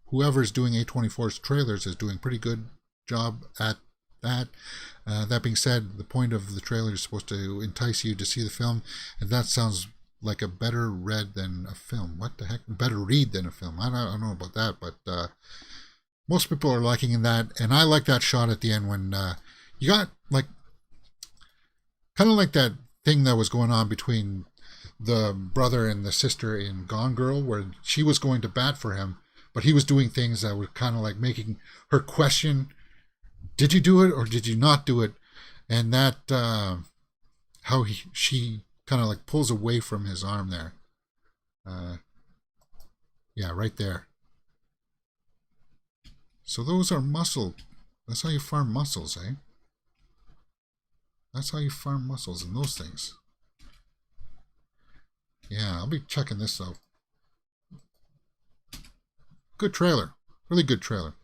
Whoever's doing A24's trailers is doing a pretty good job at that. That being said, the point of the trailer is supposed to entice you to see the film, and that sounds like a better read than a film. What the heck? Better read than a film. I don't know about that, but most people are liking that, and I like that shot at the end when you got like kind of like that thing that was going on between the brother and the sister in Gone Girl, where she was going to bat for him, but he was doing things that were kind of like making her question, did you do it or did you not do it? And that how she kind of like pulls away from his arm there. Yeah, right there. So those are muscle. That's how you farm muscles, eh? That's how you farm muscles and those things. Yeah, I'll be checking this out. Good trailer. Really good trailer.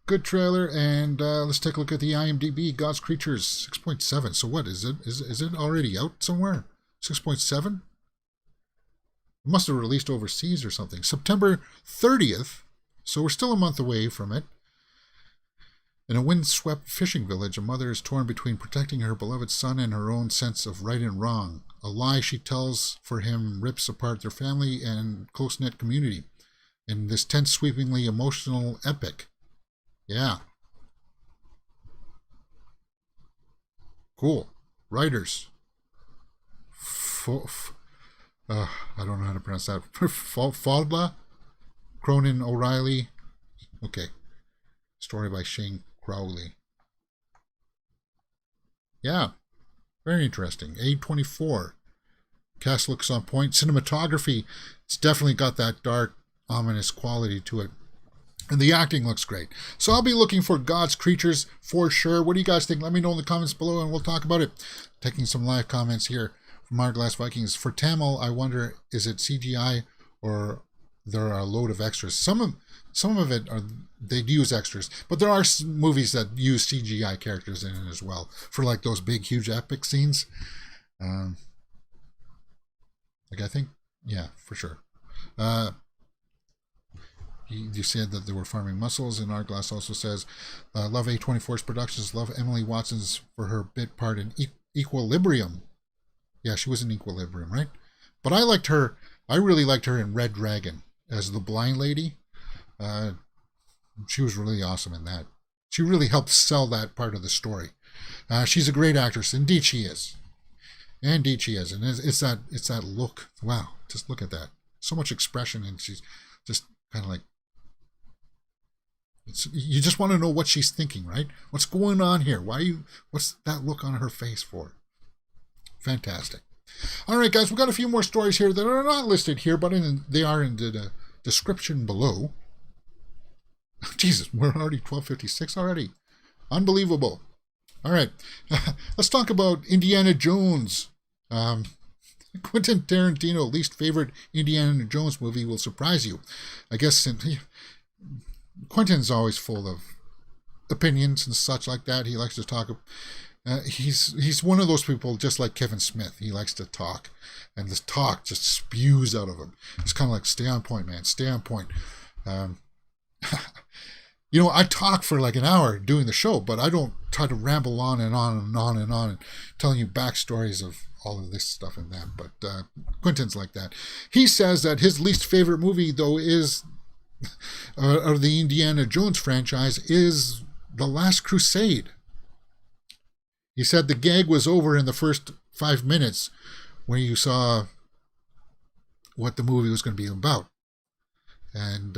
Good trailer, and let's take a look at the IMDb. God's Creatures, 6.7. So what, is it already out somewhere? 6.7? It must have released overseas or something. September 30th, so we're still a month away from it. In a windswept fishing village, a mother is torn between protecting her beloved son and her own sense of right and wrong. A lie she tells for him rips apart their family and close-knit community in this tense, sweepingly emotional epic. Yeah. Cool. Writers. I don't know how to pronounce that. Fadla? Cronin O'Reilly. Okay. Story by Shane Crowley. Yeah. Very interesting. A24. Cast looks on point. Cinematography, it's definitely got that dark, ominous quality to it. And the acting looks great. So I'll be looking for God's Creatures for sure. What do you guys think? Let me know in the comments below and we'll talk about it. Taking some live comments here from Our Glass Vikings. For Tamil, I wonder, is it CGI or there are a load of extras? Some of it are, they use extras, but there are movies that use CGI characters in it as well for like those big, huge, epic scenes. Like I think, yeah, for sure. You said that they were farming muscles, and Art Glass also says, love A24's productions, love Emily Watson's for her bit part in Equilibrium. Yeah, she was in Equilibrium, right? But I really liked her in Red Dragon as the blind lady. She was really awesome in that. She really helped sell that part of the story. She's a great actress. Indeed she is. Indeed she is. And it's that look. Wow, just look at that. So much expression, and she's just kind of like, you just want to know what she's thinking, right? What's going on here? What's that look on her face for? Fantastic. All right, guys, we've got a few more stories here that are not listed here, but they are in the description below. Jesus, we're already 12:56 already. Unbelievable. All right, let's talk about Indiana Jones. Quentin Tarantino, least favorite Indiana Jones movie will surprise you. I guess Quentin's always full of opinions and such like that. He likes to talk. He's one of those people, just like Kevin Smith. He likes to talk, and this talk just spews out of him. It's kind of like, stay on point, man. Stay on point. I talk for like an hour doing the show, but I don't try to ramble on and on and on and on and telling you backstories of all of this stuff and that. But Quentin's like that. He says that his least favorite movie, though, is of the Indiana Jones franchise, is The Last Crusade. He said the gag was over in the first 5 minutes when you saw what the movie was going to be about. And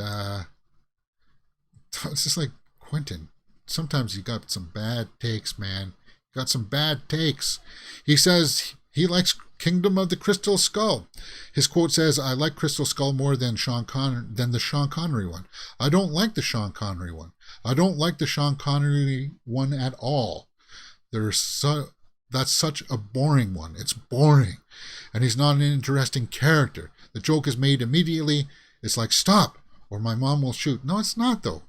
it's just like, Quentin, sometimes you got some bad takes, man. You got some bad takes. He says he likes Kingdom of the Crystal Skull. His quote says, I like Crystal Skull more than the Sean Connery one. I don't like the Sean Connery one. I don't like the Sean Connery one at all. that's such a boring one. It's boring. And he's not an interesting character. The joke is made immediately. It's like, stop, or my mom will shoot. No, it's not, though.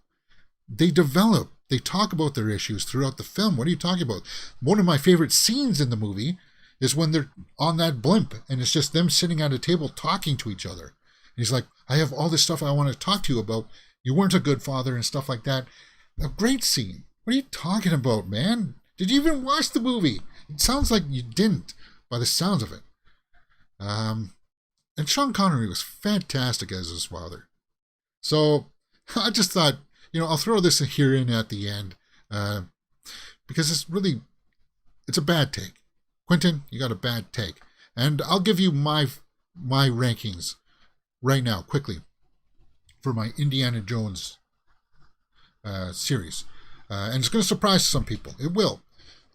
They develop. They talk about their issues throughout the film. What are you talking about? One of my favorite scenes in the movie is when they're on that blimp, and it's just them sitting at a table talking to each other. And he's like, I have all this stuff I want to talk to you about. You weren't a good father and stuff like that. A great scene. What are you talking about, man? Did you even watch the movie? It sounds like you didn't, by the sounds of it. And Sean Connery was fantastic as his father. So I just thought, I'll throw this here in at the end because it's a bad take. Quentin, you got a bad take. And I'll give you my rankings right now, quickly, for my Indiana Jones series. And it's going to surprise some people. It will.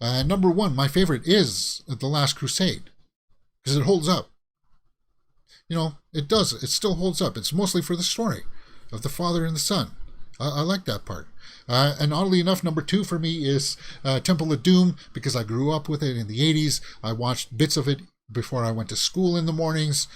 Number 1, my favorite is The Last Crusade, because it holds up. It does. It still holds up. It's mostly for the story of the father and the son. I like that part. And oddly enough, number 2 for me is Temple of Doom, because I grew up with it in the 80s. I watched bits of it before I went to school in the mornings.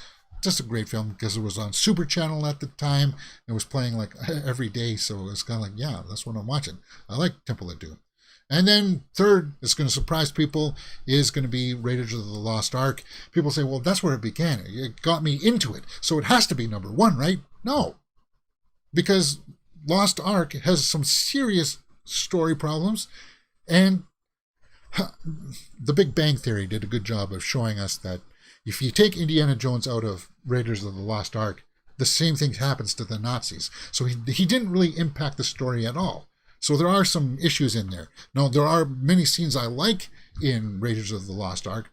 Just a great film because it was on Super Channel at the time. It was playing like every day, so it was kind of like, yeah, that's what I'm watching. I like Temple of Doom. And then third, it's going to surprise people, is going to be Raiders of the Lost Ark. People say, well, that's where it began. It got me into it. So it has to be number 1, right? No. Because Lost Ark has some serious story problems. And The Big Bang Theory did a good job of showing us that if you take Indiana Jones out of Raiders of the Lost Ark, the same thing happens to the Nazis. So he didn't really impact the story at all. So there are some issues in there. Now, there are many scenes I like in Raiders of the Lost Ark,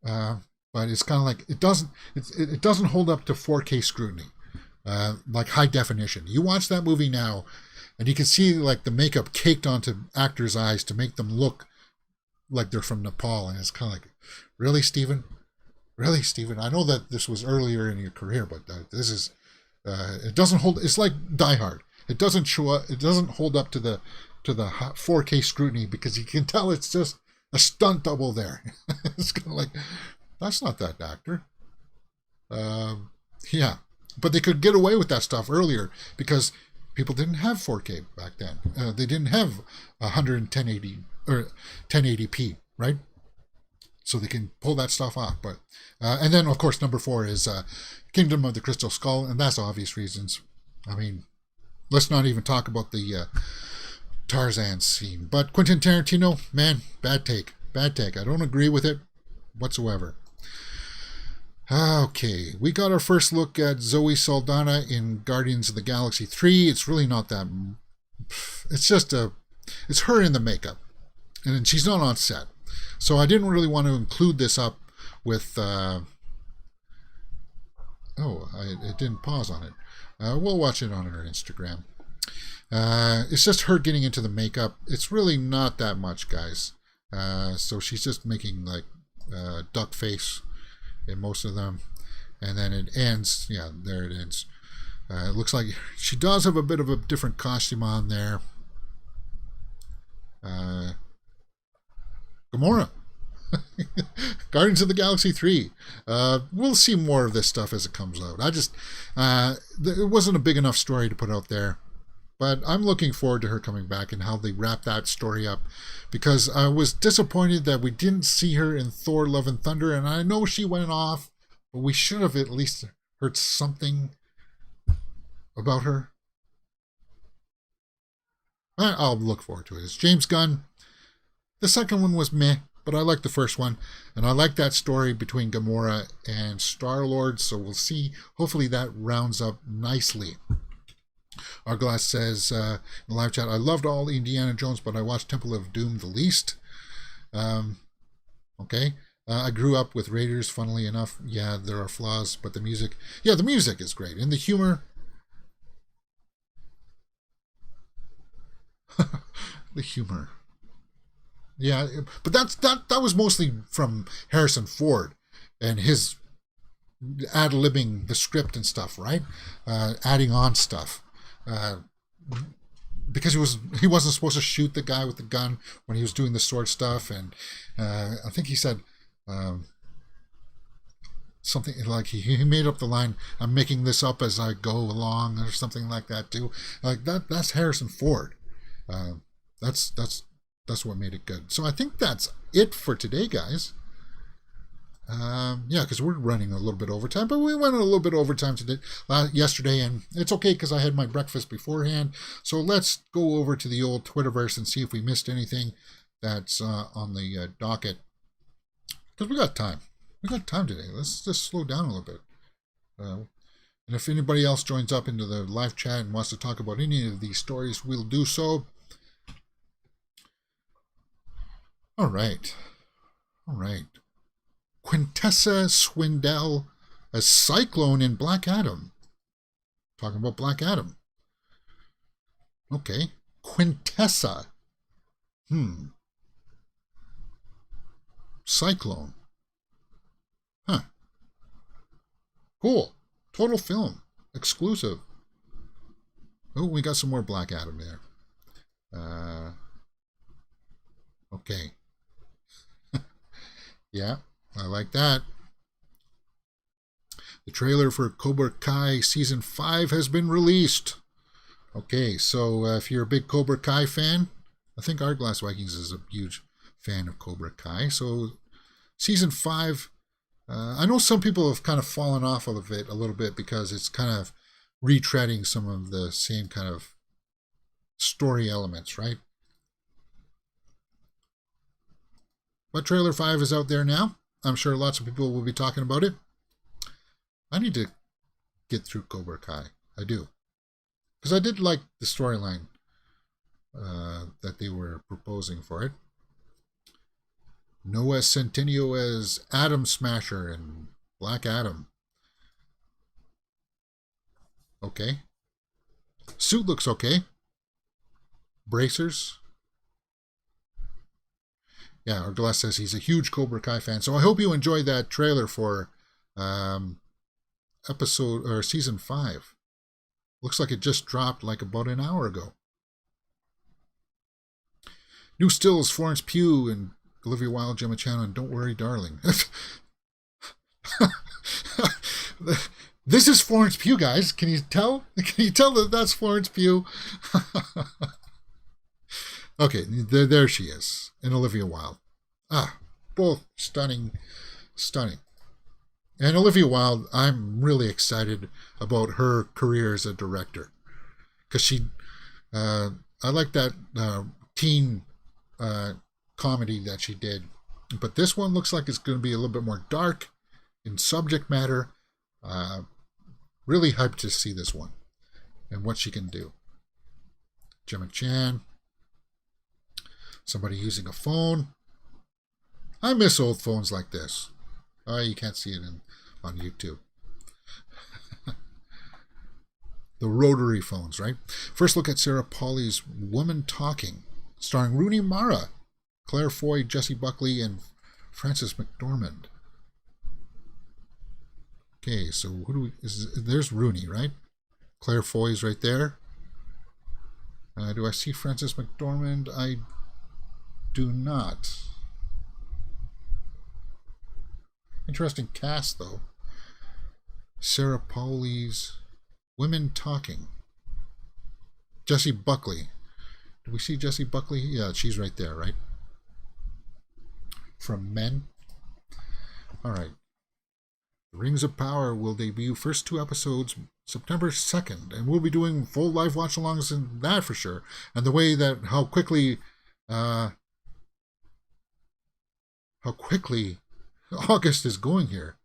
but it's kind of like it doesn't hold up to 4K scrutiny, like high definition. You watch that movie now, and you can see like the makeup caked onto actors' eyes to make them look like they're from Nepal, and it's kind of like, really, Stephen? Really, Stephen? I know that this was earlier in your career, but this is it doesn't hold. It's like Die Hard. It doesn't show up. It doesn't hold up to the 4K scrutiny because you can tell it's just a stunt double there. It's kind of like, that's not that actor. Yeah, but they could get away with that stuff earlier because people didn't have 4K back then. They didn't have 11080 or 1080p, right? So they can pull that stuff off. But and then of course number 4 is Kingdom of the Crystal Skull, and that's obvious reasons. I mean, let's not even talk about the Tarzan scene. But Quentin Tarantino, man, bad take. Bad take. I don't agree with it whatsoever. Okay, we got our first look at Zoe Saldana in Guardians of the Galaxy 3. It's really not that... It's just it's her in the makeup. And she's not on set. So I didn't really want to include this up with... it didn't pause on it. We'll watch it on her Instagram. It's just her getting into the makeup. It's really not that much, guys. So she's just making like duck face in most of them. And then it ends. Yeah, there it ends. It looks like she does have a bit of a different costume on there. Gamora. Guardians of the Galaxy 3. We'll see more of this stuff as it comes out. It wasn't a big enough story to put out there, but I'm looking forward to her coming back and how they wrap that story up, because I was disappointed that we didn't see her in Thor: Love and Thunder, and I know she went off, but we should have at least heard something about her. I'll look forward to it. It's James Gunn. The second one was meh, but I like the first one, and I like that story between Gamora and Star-Lord, so we'll see. Hopefully that rounds up nicely. Our Glass says in the live chat, I loved all Indiana Jones, but I watched Temple of Doom the least. Okay. I grew up with Raiders, funnily enough. Yeah, there are flaws, but the music is great. And the humor... the humor... Yeah, but that was mostly from Harrison Ford and his ad-libbing the script and stuff, right? Adding on stuff. because he wasn't supposed to shoot the guy with the gun when he was doing the sword stuff, and I think he said something like he made up the line, "I'm making this up as I go along," or something like that too. Like that's Harrison Ford. That's what made it good. So I think that's it for today, guys. Yeah, because we're running a little bit overtime, but we went a little bit overtime today, yesterday, and it's okay because I had my breakfast beforehand. So let's go over to the old Twitterverse and see if we missed anything that's on the docket. Because we got time. We got time today. Let's just slow down a little bit. And if anybody else joins up into the live chat and wants to talk about any of these stories, we'll do so. All right. Quintessa Swindell as Cyclone in Black Adam. Talking about Black Adam. Okay. Quintessa. Cyclone. Huh. Cool. Total film. Exclusive. Oh, we got some more Black Adam there. Okay. Yeah. I like that. The trailer for Cobra Kai Season 5 has been released. Okay, so if you're a big Cobra Kai fan, I think Glass Vikings is a huge fan of Cobra Kai. So Season 5, I know some people have kind of fallen off of it a little bit because it's kind of retreading some of the same kind of story elements, right? But Trailer 5 is out there now. I'm sure lots of people will be talking about it. I need to get through Cobra Kai. I do. Because I did like the storyline that they were proposing for it. Noah Centineo as Atom Smasher and Black Adam. Okay. Suit looks okay. Bracers. Yeah, Arglass says he's a huge Cobra Kai fan. So I hope you enjoyed that trailer for episode or season 5. Looks like it just dropped like about an hour ago. New stills, Florence Pugh and Olivia Wilde, Gemma Chan, and Don't Worry, Darling. This is Florence Pugh, guys. Can you tell? Can you tell that that's Florence Pugh? Okay, there she is, and Olivia Wilde. Both stunning. And Olivia Wilde, I'm really excited about her career as a director, because I like that teen comedy that she did, but this one looks like it's going to be a little bit more dark in subject matter. Really hyped to see this one and what she can do. Gemma Chan. Somebody using a phone. I miss old phones like this. Oh, you can't see it on YouTube. The rotary phones, right? First look at Sarah Polley's Woman Talking, starring Rooney Mara, Claire Foy, Jessie Buckley, and Frances McDormand. Okay, so there's Rooney, right? Claire Foy's right there. Do I see Frances McDormand? I do not. Interesting cast, though. Sarah Polley's Women Talking. Jessie Buckley. Do we see Jessie Buckley? Yeah, she's right there, right? From Men. All right. The Rings of Power will debut first 2 episodes September 2nd, and we'll be doing full live watch-alongs in that for sure. And the way that how quickly August is going here.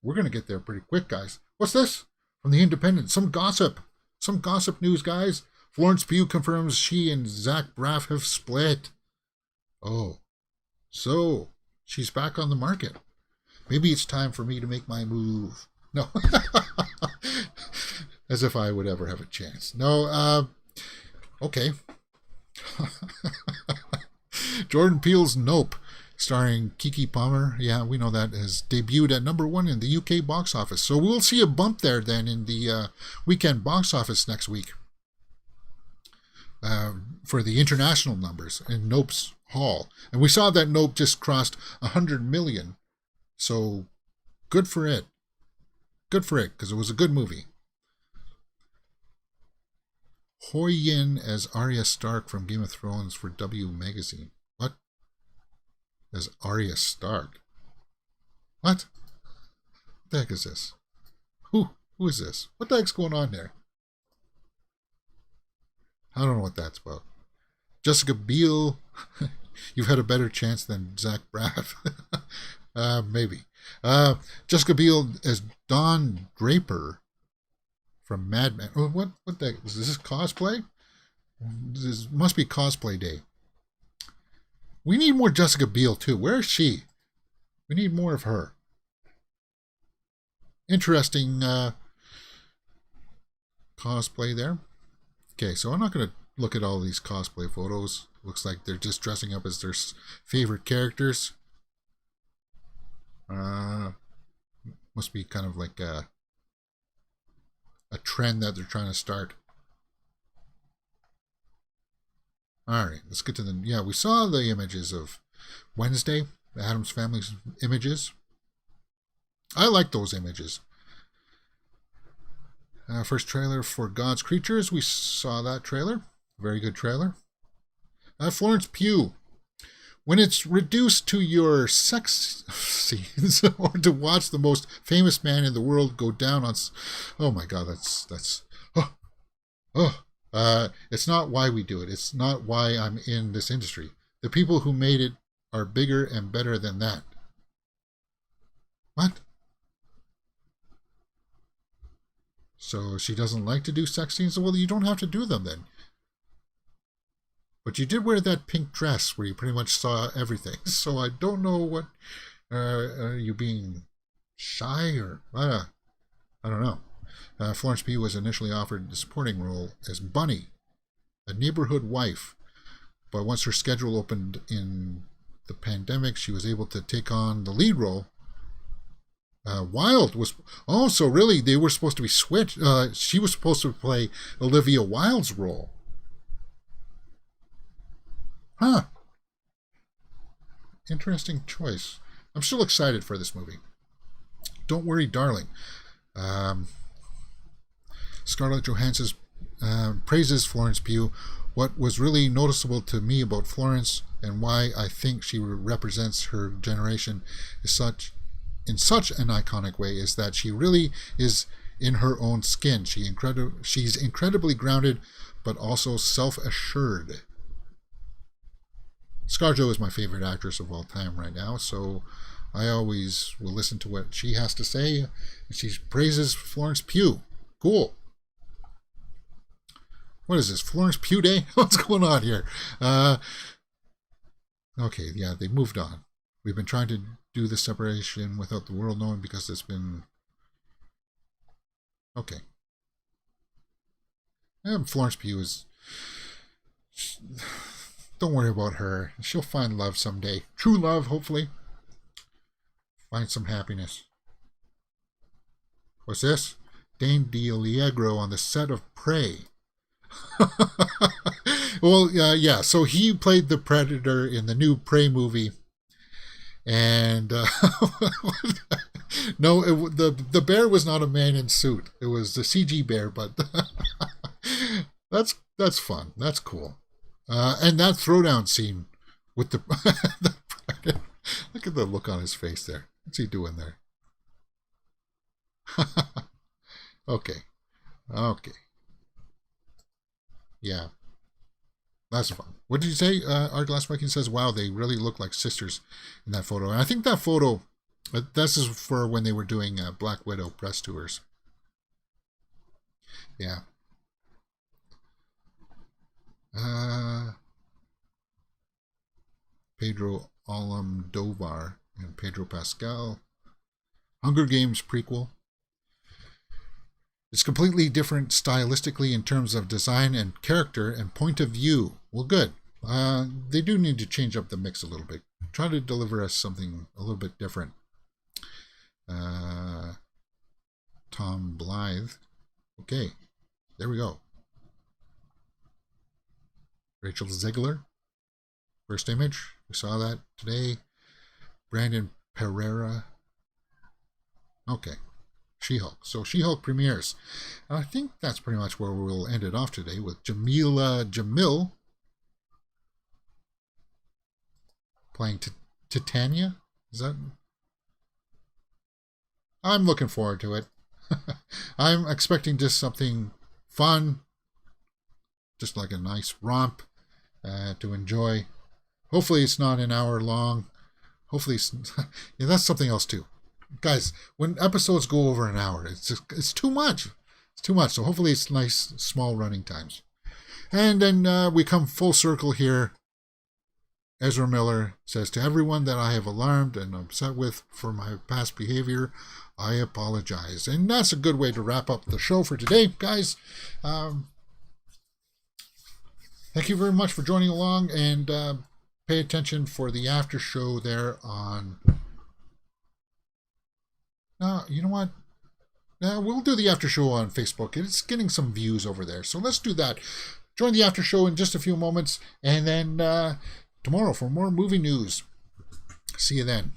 We're going to get there pretty quick, guys. What's this? From The Independent. Some gossip news, guys. Florence Pugh confirms she and Zach Braff have split. Oh, so she's back on the market. Maybe it's time for me to make my move. No. As if I would ever have a chance. No, okay. Jordan Peele's Nope, starring Keke Palmer. Yeah, we know that has debuted at #1 in the UK box office. So we'll see a bump there then in the weekend box office next week. for the international numbers in Nope's haul. And we saw that Nope just crossed 100 million. So good for it. Good for it, because it was a good movie. Hoi Yin as Arya Stark from Game of Thrones for W Magazine. What? As Arya Stark? What? What the heck is this? Who is this? What the heck's going on there? I don't know what that's about. Jessica Biel, you've had a better chance than Zach Braff. Maybe. Jessica Biel as Dawn Draper from Mad Men. Oh, what the heck? Is this cosplay? This must be cosplay day. We need more Jessica Biel too. Where is she? We need more of her. Interesting cosplay there. Okay, so I'm not going to look at all these cosplay photos. Looks like they're just dressing up as their favorite characters. Must be kind of like a trend that they're trying to start. Alright, let's get to the... Yeah, we saw the images of Wednesday, the Addams Family's images. I like those images. First trailer for God's Creatures. We saw that trailer. Very good trailer. Florence Pugh. When it's reduced to your sex scenes or to watch the most famous man in the world go down on... Oh my God, that's... It's not why we do it. It's not why I'm in this industry. The people who made it are bigger and better than that. What? So she doesn't like to do sex scenes? Well, you don't have to do them then. But you did wear that pink dress where you pretty much saw everything. So I don't know what... are you being shy or... I don't know. Florence Pugh was initially offered the supporting role as Bunny, a neighborhood wife. But once her schedule opened in the pandemic, she was able to take on the lead role. Wilde was... Oh, so really they were supposed to be switched. She was supposed to play Olivia Wilde's role. Huh. Interesting choice. I'm still excited for this movie. Don't worry, darling. Scarlett Johansson praises Florence Pugh. What was really noticeable to me about Florence and why I think she represents her generation in such an iconic way is that she really is in her own skin. She's incredibly grounded, but also self-assured. ScarJo is my favorite actress of all time right now, so I always will listen to what she has to say. She praises Florence Pugh. Cool. What is this, Florence Pugh Day? What's going on here? Okay, yeah, they moved on. We've been trying to do this separation without the world knowing because it's been... Okay. Florence Pugh is... Don't worry about her. She'll find love someday. True love, hopefully. Find some happiness. What's this? Dane DiAllegro on the set of Prey. Well, yeah, so he played the Predator in the new Prey movie. And no, the bear was not a man in suit. It was the CG bear, but that's fun. That's cool. And that throwdown scene with the look at the look on his face there. What's he doing there? Okay. Yeah. That's fun. What did you say? Art Glass Viking says, wow, they really look like sisters in that photo. And I think that photo, this is for when they were doing Black Widow press tours. Yeah. Pedro Almodovar and Pedro Pascal. Hunger Games prequel. It's completely different stylistically in terms of design and character and point of view. Well, good. They do need to change up the mix a little bit. Try to deliver us something a little bit different. Tom Blythe. Okay, there we go. Rachel Zegler. First image. We saw that today. Brandon Pereira. Okay. She-Hulk. So She-Hulk premieres. I think that's pretty much where we'll end it off today with Jamila Jamil playing Titania. Is that? I'm looking forward to it. I'm expecting just something fun, just like a nice romp to enjoy. Hopefully it's not an hour long. Hopefully it's, yeah, that's something else too. Guys, when episodes go over an hour, it's too much. It's too much. So hopefully it's nice, small running times. And then we come full circle here. Ezra Miller says, to everyone that I have alarmed and upset with for my past behavior, I apologize. And that's a good way to wrap up the show for today, guys. Thank you very much for joining along, and pay attention for the after show there on... you know what? We'll do the after show on Facebook. It's getting some views over there, so let's do that. Join the after show in just a few moments, and then tomorrow for more movie news. See you then.